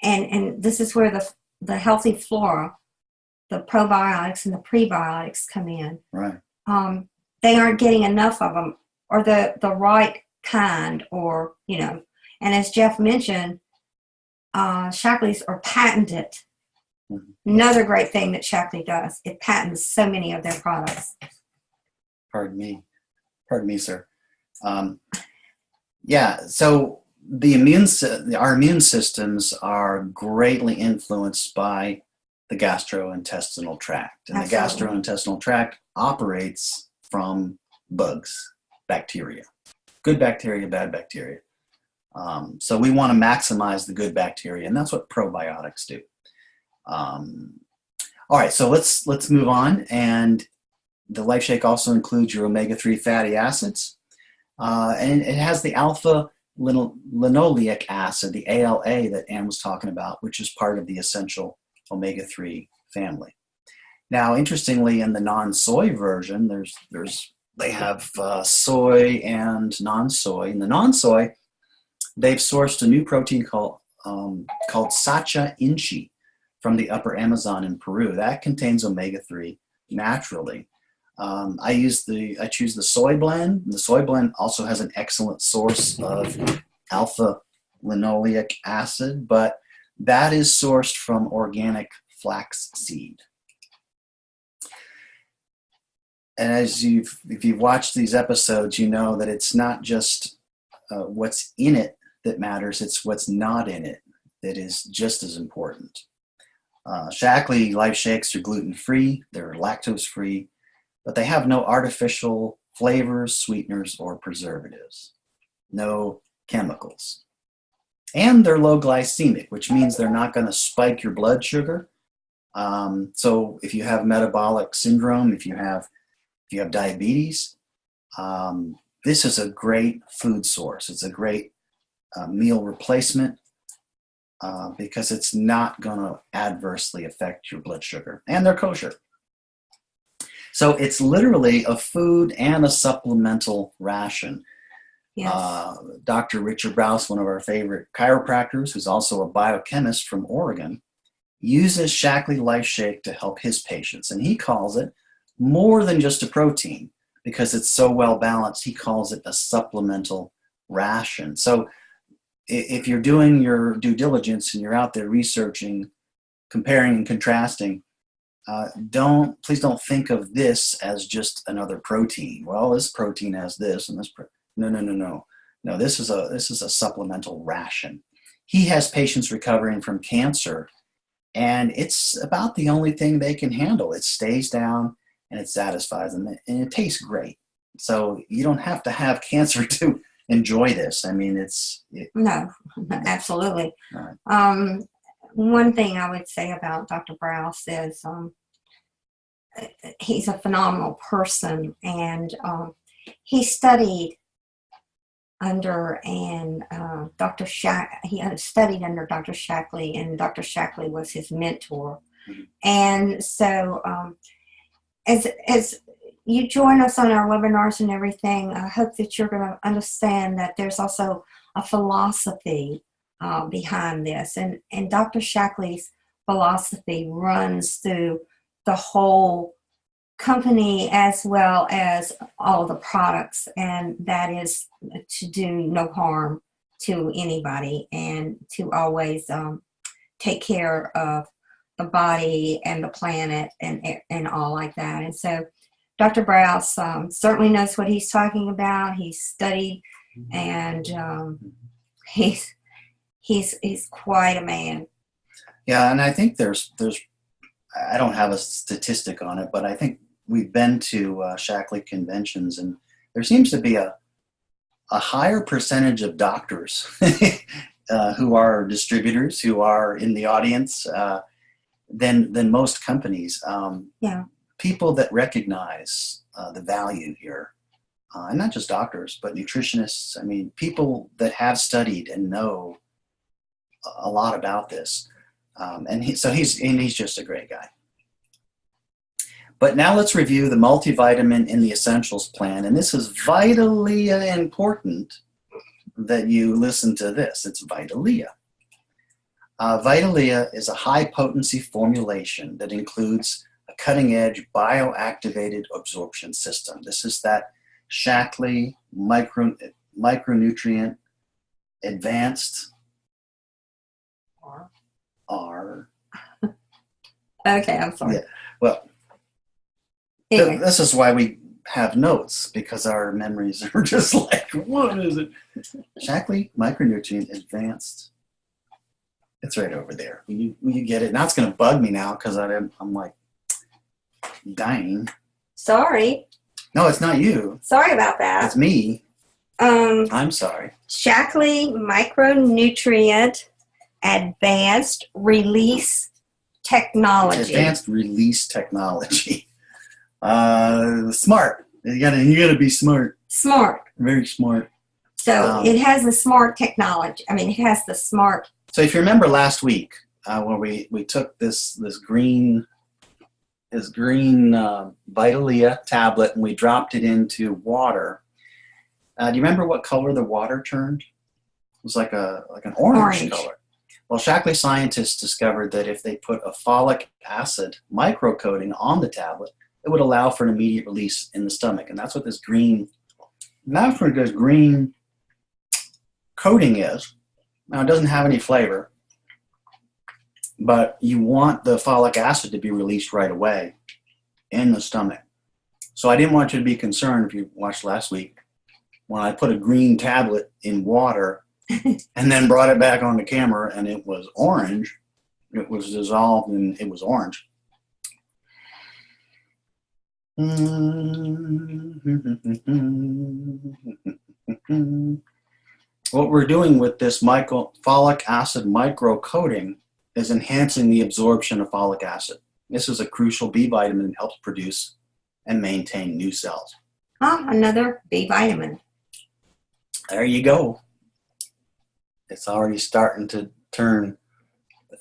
and this is where the healthy flora, the probiotics and the prebiotics come in. Right. They aren't getting enough of them, or the right kind, or, you know. And as Jeff mentioned, Shackley's are patented. Mm-hmm. Another great thing that Shackley does, it patents so many of their products. Pardon me, sir. Yeah, so our immune systems are greatly influenced by the gastrointestinal tract. And Absolutely. The gastrointestinal tract operates from bugs, bacteria, good bacteria, bad bacteria. So we want to maximize the good bacteria, and that's what probiotics do. All right, so let's move on. And the Life Shake also includes your omega-3 fatty acids, and it has the alpha linoleic acid, the ALA that Ann was talking about, which is part of the essential omega-3 family. Now, interestingly, in the non-soy version, they have soy and non-soy. In the non-soy, they've sourced a new protein called Sacha inchi from the upper Amazon in Peru. That contains omega-3 naturally. I choose the soy blend. The soy blend also has an excellent source of alpha linoleic acid, but that is sourced from organic flax seed. And if you've watched these episodes, you know that it's not just what's in it that matters, it's what's not in it that is just as important. Shackley Life Shakes are gluten-free, they're lactose-free, but they have no artificial flavors, sweeteners, or preservatives. No chemicals. And they're low glycemic, which means they're not going to spike your blood sugar. So if you have metabolic syndrome, if you have diabetes, this is a great food source. It's a great meal replacement because it's not going to adversely affect your blood sugar. And they're kosher. So it's literally a food and a supplemental ration. Yes. Dr. Richard Brous, one of our favorite chiropractors, who's also a biochemist from Oregon, uses Shackley Life Shake to help his patients. And he calls it more than just a protein because it's so well balanced. He calls it a supplemental ration. So if you're doing your due diligence and you're out there researching, comparing and contrasting, please don't think of this as just another protein. Well, this protein has this and this. No. This is a supplemental ration. He has patients recovering from cancer, and it's about the only thing they can handle. It stays down and it satisfies them, and it tastes great. So you don't have to have cancer to enjoy this. I mean, No, absolutely. Right. One thing I would say about Dr. Brous is he's a phenomenal person, and he studied under Dr. studied under Dr. Shackley, and Dr. Shackley was his mentor. Mm-hmm. And so as you join us on our webinars and everything, I hope that you're going to understand that there's also a philosophy behind this. And Dr. Shackley's philosophy runs through the whole company as well as all the products, and that is to do no harm to anybody and to always take care of the body and the planet and all like that. And so Dr. Browse certainly knows what he's talking about. He's studied, and he's quite a man. Yeah, and I think there's I don't have a statistic on it, but I think we've been to Shaklee conventions, and there seems to be a higher percentage of doctors who are distributors, who are in the audience, than most companies. Yeah. People that recognize the value here, and not just doctors, but nutritionists. I mean, people that have studied and know a lot about this. And he's just a great guy. But now let's review the multivitamin in the Essentials Plan. And this is vitally important that you listen to this. It's Vitalia. Vitalia is a high-potency formulation that includes a cutting-edge bioactivated absorption system. This is that Shaklee micronutrient advanced R. Okay, I'm sorry. Yeah. Well, anyway. This is why we have notes, because our memories are just like, what is it? Shaklee micronutrient advanced. It's right over there. Will you get it? Now it's going to bug me now because I'm like dying. Sorry. No, it's not you. Sorry about that. It's me. I'm sorry. Shaklee micronutrient advanced release technology. Advanced release technology. Smart. You gotta be smart. Smart. Very smart. So it has the smart technology. I mean, it has the smart. So if you remember last week, where we took this green Vitalia tablet and we dropped it into water. Do you remember what color the water turned? It was like an orange color. Well, Shaklee scientists discovered that if they put a folic acid microcoating on the tablet, it would allow for an immediate release in the stomach. And that's what this green coating is. Now, it doesn't have any flavor, but you want the folic acid to be released right away in the stomach. So I didn't want you to be concerned if you watched last week when I put a green tablet in water and then brought it back on the camera and it was orange. It was dissolved and it was orange. What we're doing with this folic acid microcoating is enhancing the absorption of folic acid. This is a crucial B vitamin that helps produce and maintain new cells. Another B vitamin. There you go. It's already starting to turn.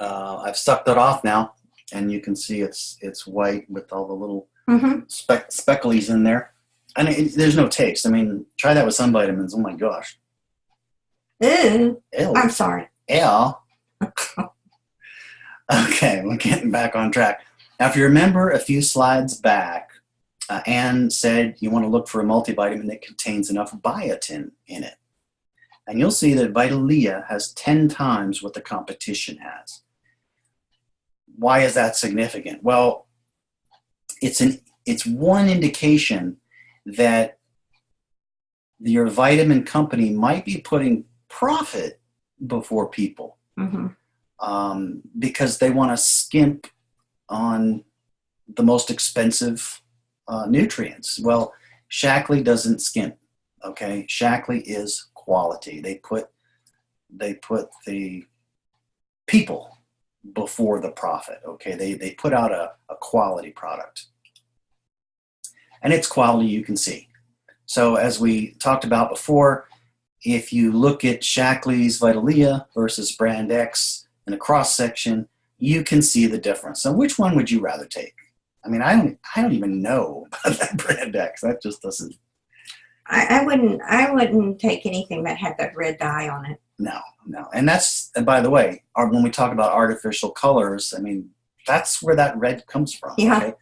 I've sucked it off now, and you can see it's white with all the little specklies in there. And there's no taste. I mean, try that with some vitamins. Oh my gosh. Ew. Ew. I'm sorry. Ew. Okay, we're getting back on track. Now, if you remember a few slides back, Anne said you want to look for a multivitamin that contains enough biotin in it. And you'll see that Vitalia has 10 times what the competition has. Why is that significant? Well, it's one indication that your vitamin company might be putting profit before people because they want to skimp on the most expensive nutrients. Well, Shaklee doesn't skimp. Okay, Shaklee is quality. They put the people before the profit. Okay, they put out a quality product, and it's quality you can see. So as we talked about before, if you look at Shaklee's Vitalia versus Brand X in a cross section, you can see the difference. So which one would you rather take? I mean, I don't even know about that Brand X. That just doesn't. I wouldn't take anything that had that red dye on it. No. And by the way, when we talk about artificial colors, I mean, that's where that red comes from. Yeah. Okay?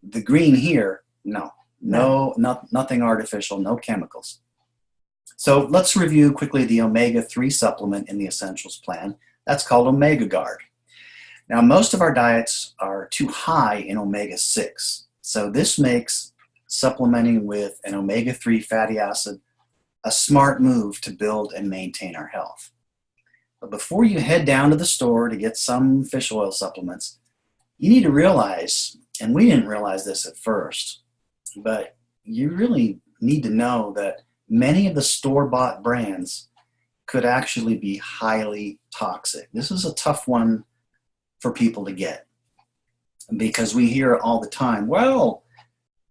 The green here, nothing artificial, no chemicals. So let's review quickly the omega-3 supplement in the Essentials Plan. That's called Omega Guard. Now, most of our diets are too high in omega-6. So this makes supplementing with an omega-3 fatty acid a smart move to build and maintain our health. But before you head down to the store to get some fish oil supplements, you need to realize, and we didn't realize this at first, but you really need to know that many of the store-bought brands could actually be highly toxic. This is a tough one for people to get because we hear all the time, well,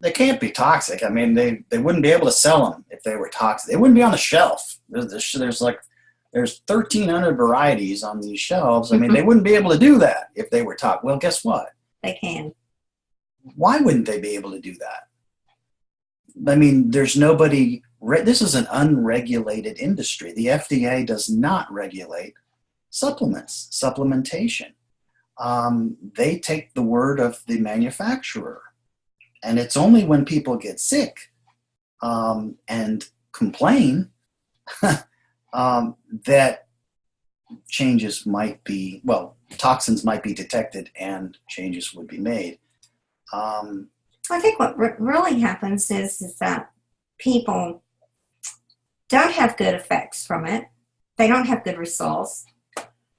they can't be toxic. I mean, they wouldn't be able to sell them if they were toxic. They wouldn't be on the shelf. There's 1,300 varieties on these shelves. I mean, they wouldn't be able to do that if they were toxic. Well, guess what? They can. Why wouldn't they be able to do that? I mean, there's nobody. This is an unregulated industry. The FDA does not regulate supplements, supplementation. They take the word of the manufacturer. And it's only when people get sick and complain that changes might be, well, toxins might be detected and changes would be made. I think what really happens is that people don't have good effects from it. They don't have good results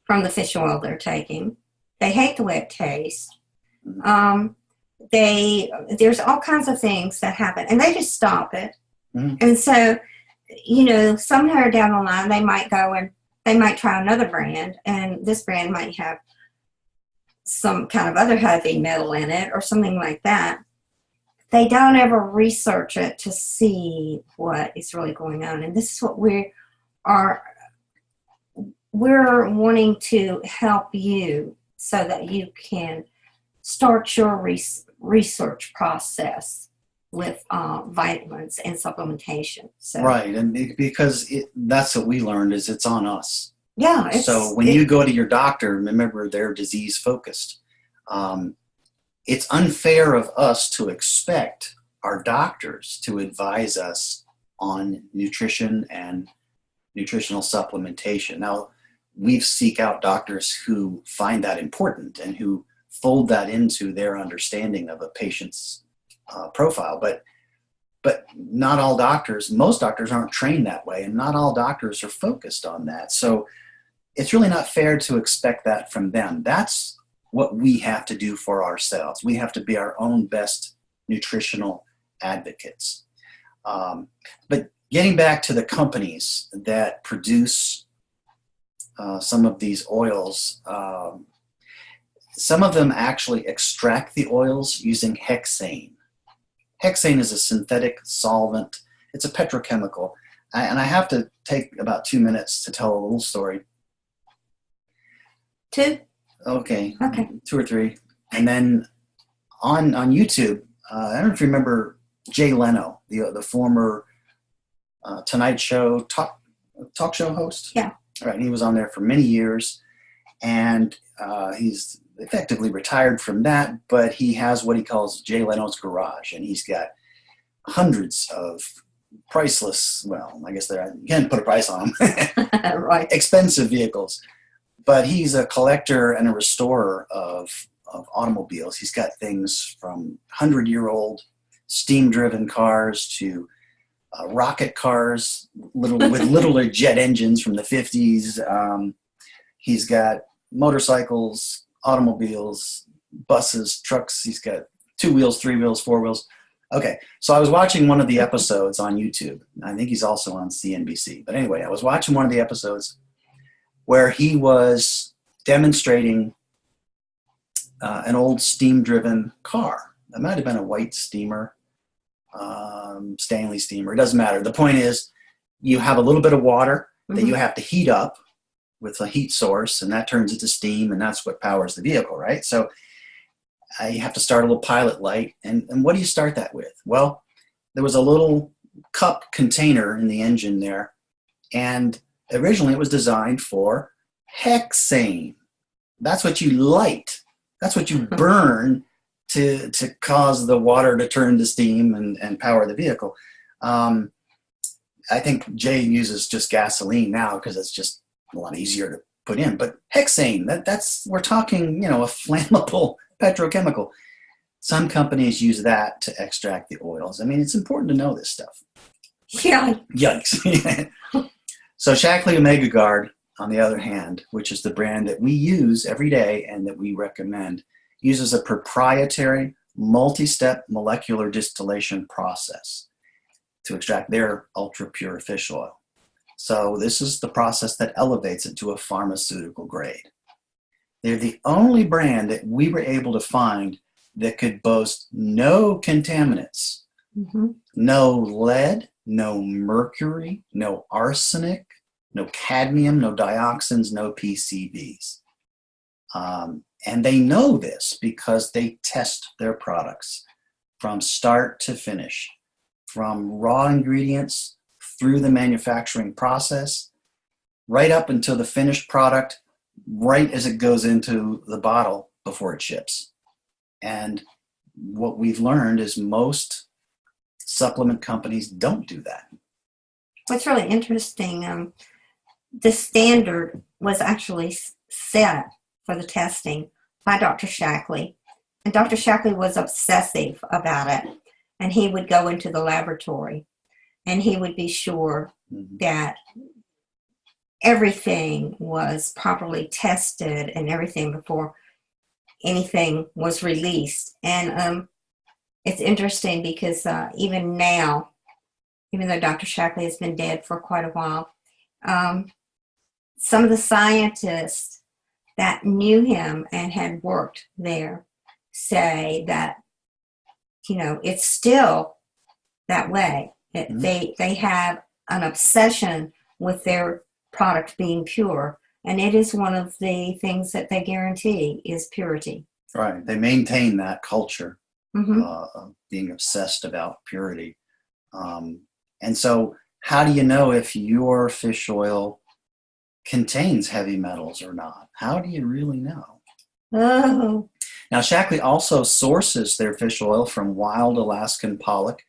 from the fish oil they're taking. They hate the way it tastes. There's all kinds of things that happen, and they just stop it. And so, somewhere down the line, they might go and they might try another brand, and this brand might have some kind of other heavy metal in it or something like that. They don't ever research it to see what is really going on. And this is what we're wanting to help you so that you can start your research process with vitamins and supplementation. So, right, and because that's what we learned is it's on us. Yeah. So when you go to your doctor, remember they're disease focused. It's unfair of us to expect our doctors to advise us on nutrition and nutritional supplementation. Now, we seek out doctors who find that important and who fold that into their understanding of a patient's profile. But not all doctors, most doctors aren't trained that way, and not all doctors are focused on that. So it's really not fair to expect that from them. That's what we have to do for ourselves. We have to be our own best nutritional advocates. But getting back to the companies that produce some of these oils, some of them actually extract the oils using hexane. Hexane is a synthetic solvent. It's a petrochemical. And I have to take about 2 minutes to tell a little story. 2? Okay. 2 or 3. And then on YouTube, I don't know if you remember Jay Leno, the former Tonight Show talk show host. Yeah. Right. He was on there for many years, and he's effectively retired from that, but he has what he calls Jay Leno's Garage, and he's got hundreds of priceless, well, I guess you can't put a price on them, right, expensive vehicles. But he's a collector and a restorer of automobiles. He's got things from 100-year-old steam-driven cars to rocket cars with littler jet engines from the 50s. He's got motorcycles, automobiles, buses, trucks. He's got 2 wheels, 3 wheels, 4 wheels. Okay, so I was watching one of the episodes on YouTube. I think he's also on CNBC. But anyway, I was watching one of the episodes where he was demonstrating an old steam-driven car. That might have been a white steamer, Stanley steamer. It doesn't matter. The point is, you have a little bit of water that you have to heat up with a heat source, and that turns into steam, and that's what powers the vehicle, right? So you have to start a little pilot light. And what do you start that with? Well, there was a little cup container in the engine there, and originally it was designed for hexane. That's what you light. That's what you burn to cause the water to turn to steam and power the vehicle. I think Jay uses just gasoline now because it's just a lot easier to put in. But hexane, that's we're talking, a flammable petrochemical. Some companies use that to extract the oils. I mean, it's important to know this stuff. Yeah. Yikes. So Shaklee Omega Guard, on the other hand, which is the brand that we use every day and that we recommend, uses a proprietary multi-step molecular distillation process to extract their ultra-pure fish oil. So this is the process that elevates it to a pharmaceutical grade. They're the only brand that we were able to find that could boast no contaminants, no lead, no mercury, no arsenic, no cadmium, no dioxins, no PCBs. And they know this because they test their products from start to finish, from raw ingredients through the manufacturing process, right up until the finished product, right as it goes into the bottle before it ships. And what we've learned is most supplement companies don't do that. What's really interesting, the standard was actually set for the testing by Dr. Shaklee. And Dr. Shaklee was obsessive about it. And he would go into the laboratory and he would be sure that everything was properly tested and everything before anything was released. And it's interesting because even now, even though Dr. Shaklee has been dead for quite a while, some of the scientists that knew him and had worked there say that, it's still that way. They have an obsession with their product being pure. And it is one of the things that they guarantee is purity. Right. They maintain that culture of being obsessed about purity. And so how do you know if your fish oil contains heavy metals or not? How do you really know? Oh. Now, Shaklee also sources their fish oil from wild Alaskan pollock,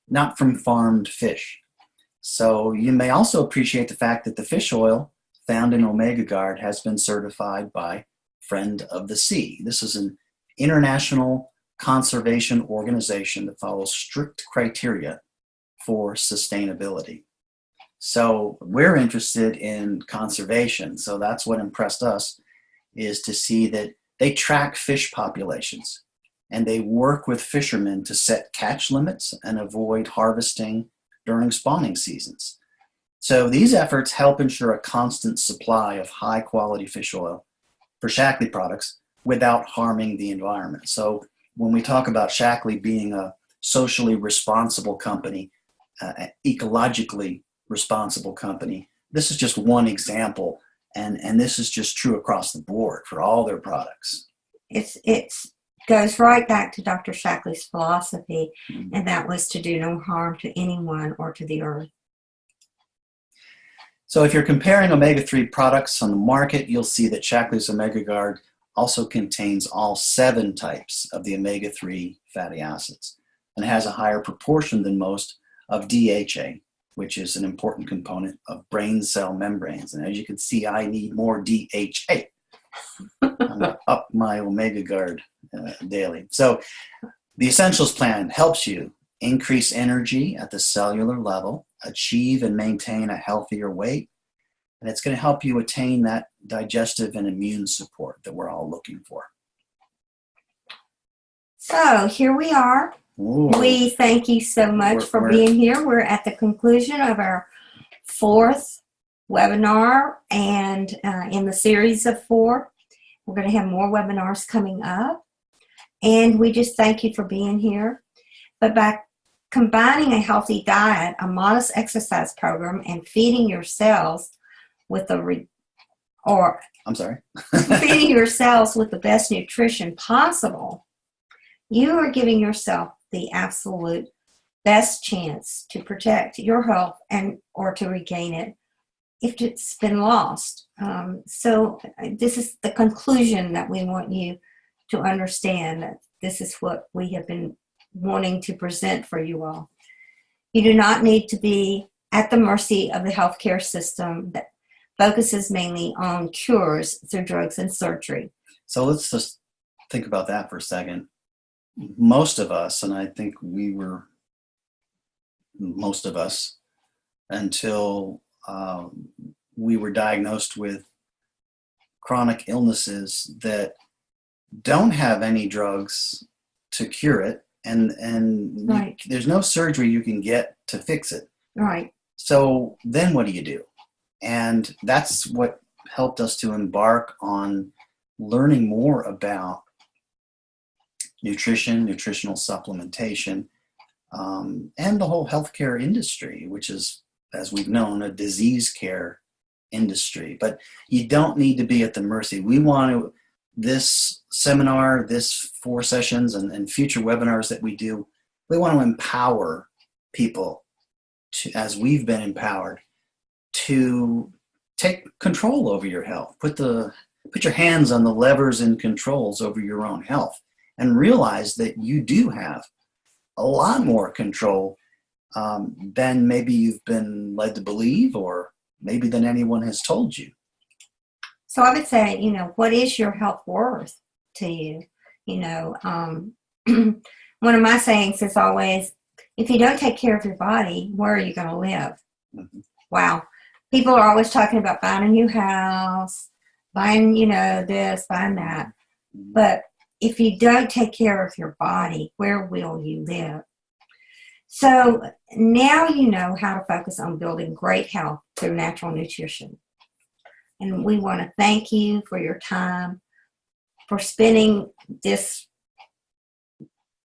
not from farmed fish. So you may also appreciate the fact that the fish oil found in Omega Guard has been certified by Friend of the Sea. This is an international conservation organization that follows strict criteria for sustainability. So we're interested in conservation. So that's what impressed us, is to see that they track fish populations and they work with fishermen to set catch limits and avoid harvesting during spawning seasons. So these efforts help ensure a constant supply of high quality fish oil for Shaklee products without harming the environment. So when we talk about Shaklee being a socially responsible company, ecologically responsible company, this is just one example, and this is just true across the board for all their products. It goes right back to Dr. Shaklee's philosophy, and that was to do no harm to anyone or to the earth. So if you're comparing omega-3 products on the market, you'll see that Shaklee's Omega Guard also contains all 7 types of the omega-3 fatty acids and has a higher proportion than most of DHA, which is an important component of brain cell membranes. And as you can see, I need more DHA. I'm going to up my Omega Guard daily. So the Essentials Plan helps you increase energy at the cellular level, achieve and maintain a healthier weight, and it's going to help you attain that digestive and immune support that we're all looking for. So here we are. Ooh. We thank you so much for being here. We're at the conclusion of our 4th webinar, and in the series of 4, we're going to have more webinars coming up. And we just thank you for being here. But by combining a healthy diet, a modest exercise program, and feeding your cells with feeding your cells with the best nutrition possible, you are giving yourself the absolute best chance to protect your health and or to regain it if it's been lost. So this is the conclusion that we want you to understand, that this is what we have been wanting to present for you all. You do not need to be at the mercy of the healthcare system. That focuses mainly on cures through drugs and surgery. So let's just think about that for a second. Most of us, and I think most of us, until we were diagnosed with chronic illnesses that don't have any drugs to cure it, and right. There's no surgery you can get to fix it. Right. So then what do you do? And that's what helped us to embark on learning more about nutrition, nutritional supplementation, and the whole healthcare industry, which is, as we've known, a disease care industry. But you don't need to be at the mercy. We want to, this seminar, this 4 sessions, and future webinars that we do, we want to empower people to, as we've been empowered, to take control over your health. Put your hands on the levers and controls over your own health, and realize that you do have a lot more control than maybe you've been led to believe, or maybe than anyone has told you. So I would say, what is your health worth to you? One of my sayings is always, if you don't take care of your body, where are you going to live? Mm-hmm. Wow. People are always talking about buying a new house, buying, this, buying that. Mm-hmm. But if you don't take care of your body, where will you live? So now you know how to focus on building great health through natural nutrition. And we want to thank you for your time, for spending this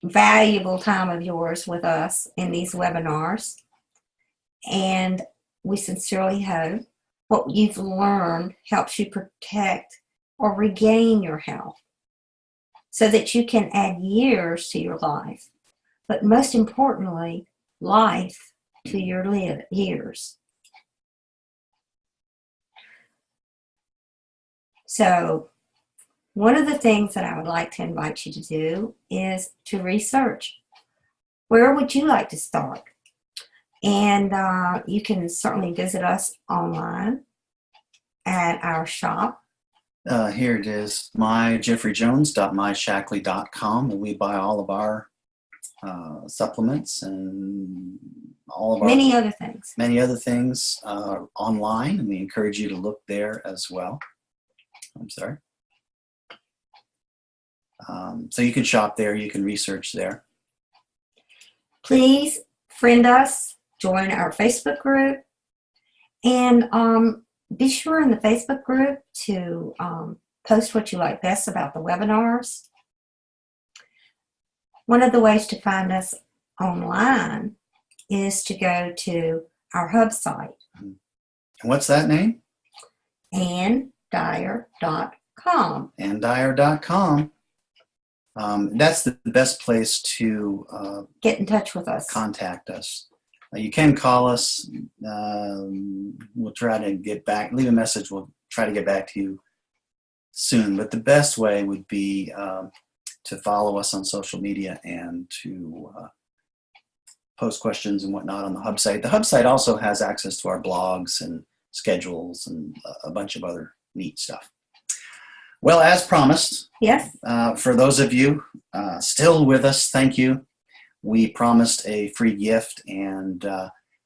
valuable time of yours with us in these webinars. And we sincerely hope what you've learned helps you protect or regain your health, so that you can add years to your life, but most importantly, life to your years. So one of the things that I would like to invite you to do is to research. Where would you like to start? And you can certainly visit us online at our shop. Here it is, myjeffreyjones.myshackley.com, and we buy all of our supplements and all of many other things online, and we encourage you to look there as well. I'm sorry. So you can shop there, you can research there. Please friend us, join our Facebook group, and be sure in the Facebook group to post what you like best about the webinars. One of the ways to find us online is to go to our hub site. And what's that name? AnnDyer.com. AnnDyer.com. That's the best place to get in touch with us. Contact us. You can call us. We'll try to get back. Leave a message. We'll try to get back to you soon. But the best way would be to follow us on social media and to post questions and whatnot on the hub site. The hub site also has access to our blogs and schedules and a bunch of other neat stuff. Well, as promised, yes. For those of you still with us, thank you. We promised a free gift, and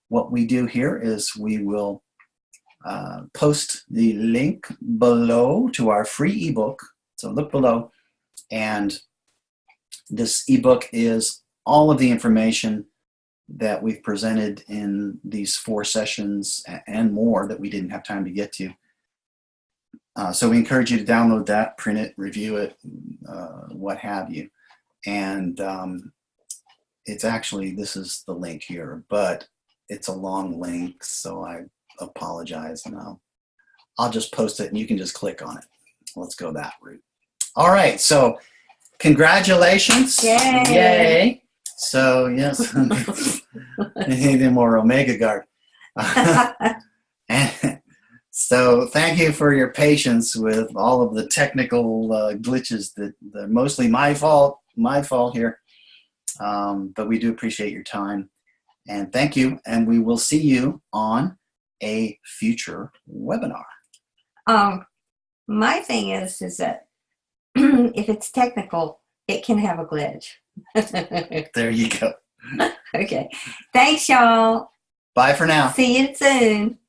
what we do here is we will post the link below to our free ebook. So look below, and this ebook is all of the information that we've presented in these 4 sessions and more that we didn't have time to get to. So we encourage you to download that, print it, review it, what have you. And it's actually, this is the link here, but it's a long link, so I apologize, and I'll just post it and you can just click on it. Let's go that route. All right, so congratulations. Yay. Yay. So yes, the more Omega Guard. So thank you for your patience with all of the technical glitches that are mostly my fault here. But we do appreciate your time, and thank you. And we will see you on a future webinar. My thing is that if it's technical, it can have a glitch. There you go. Okay. Thanks, y'all. Bye for now. See you soon.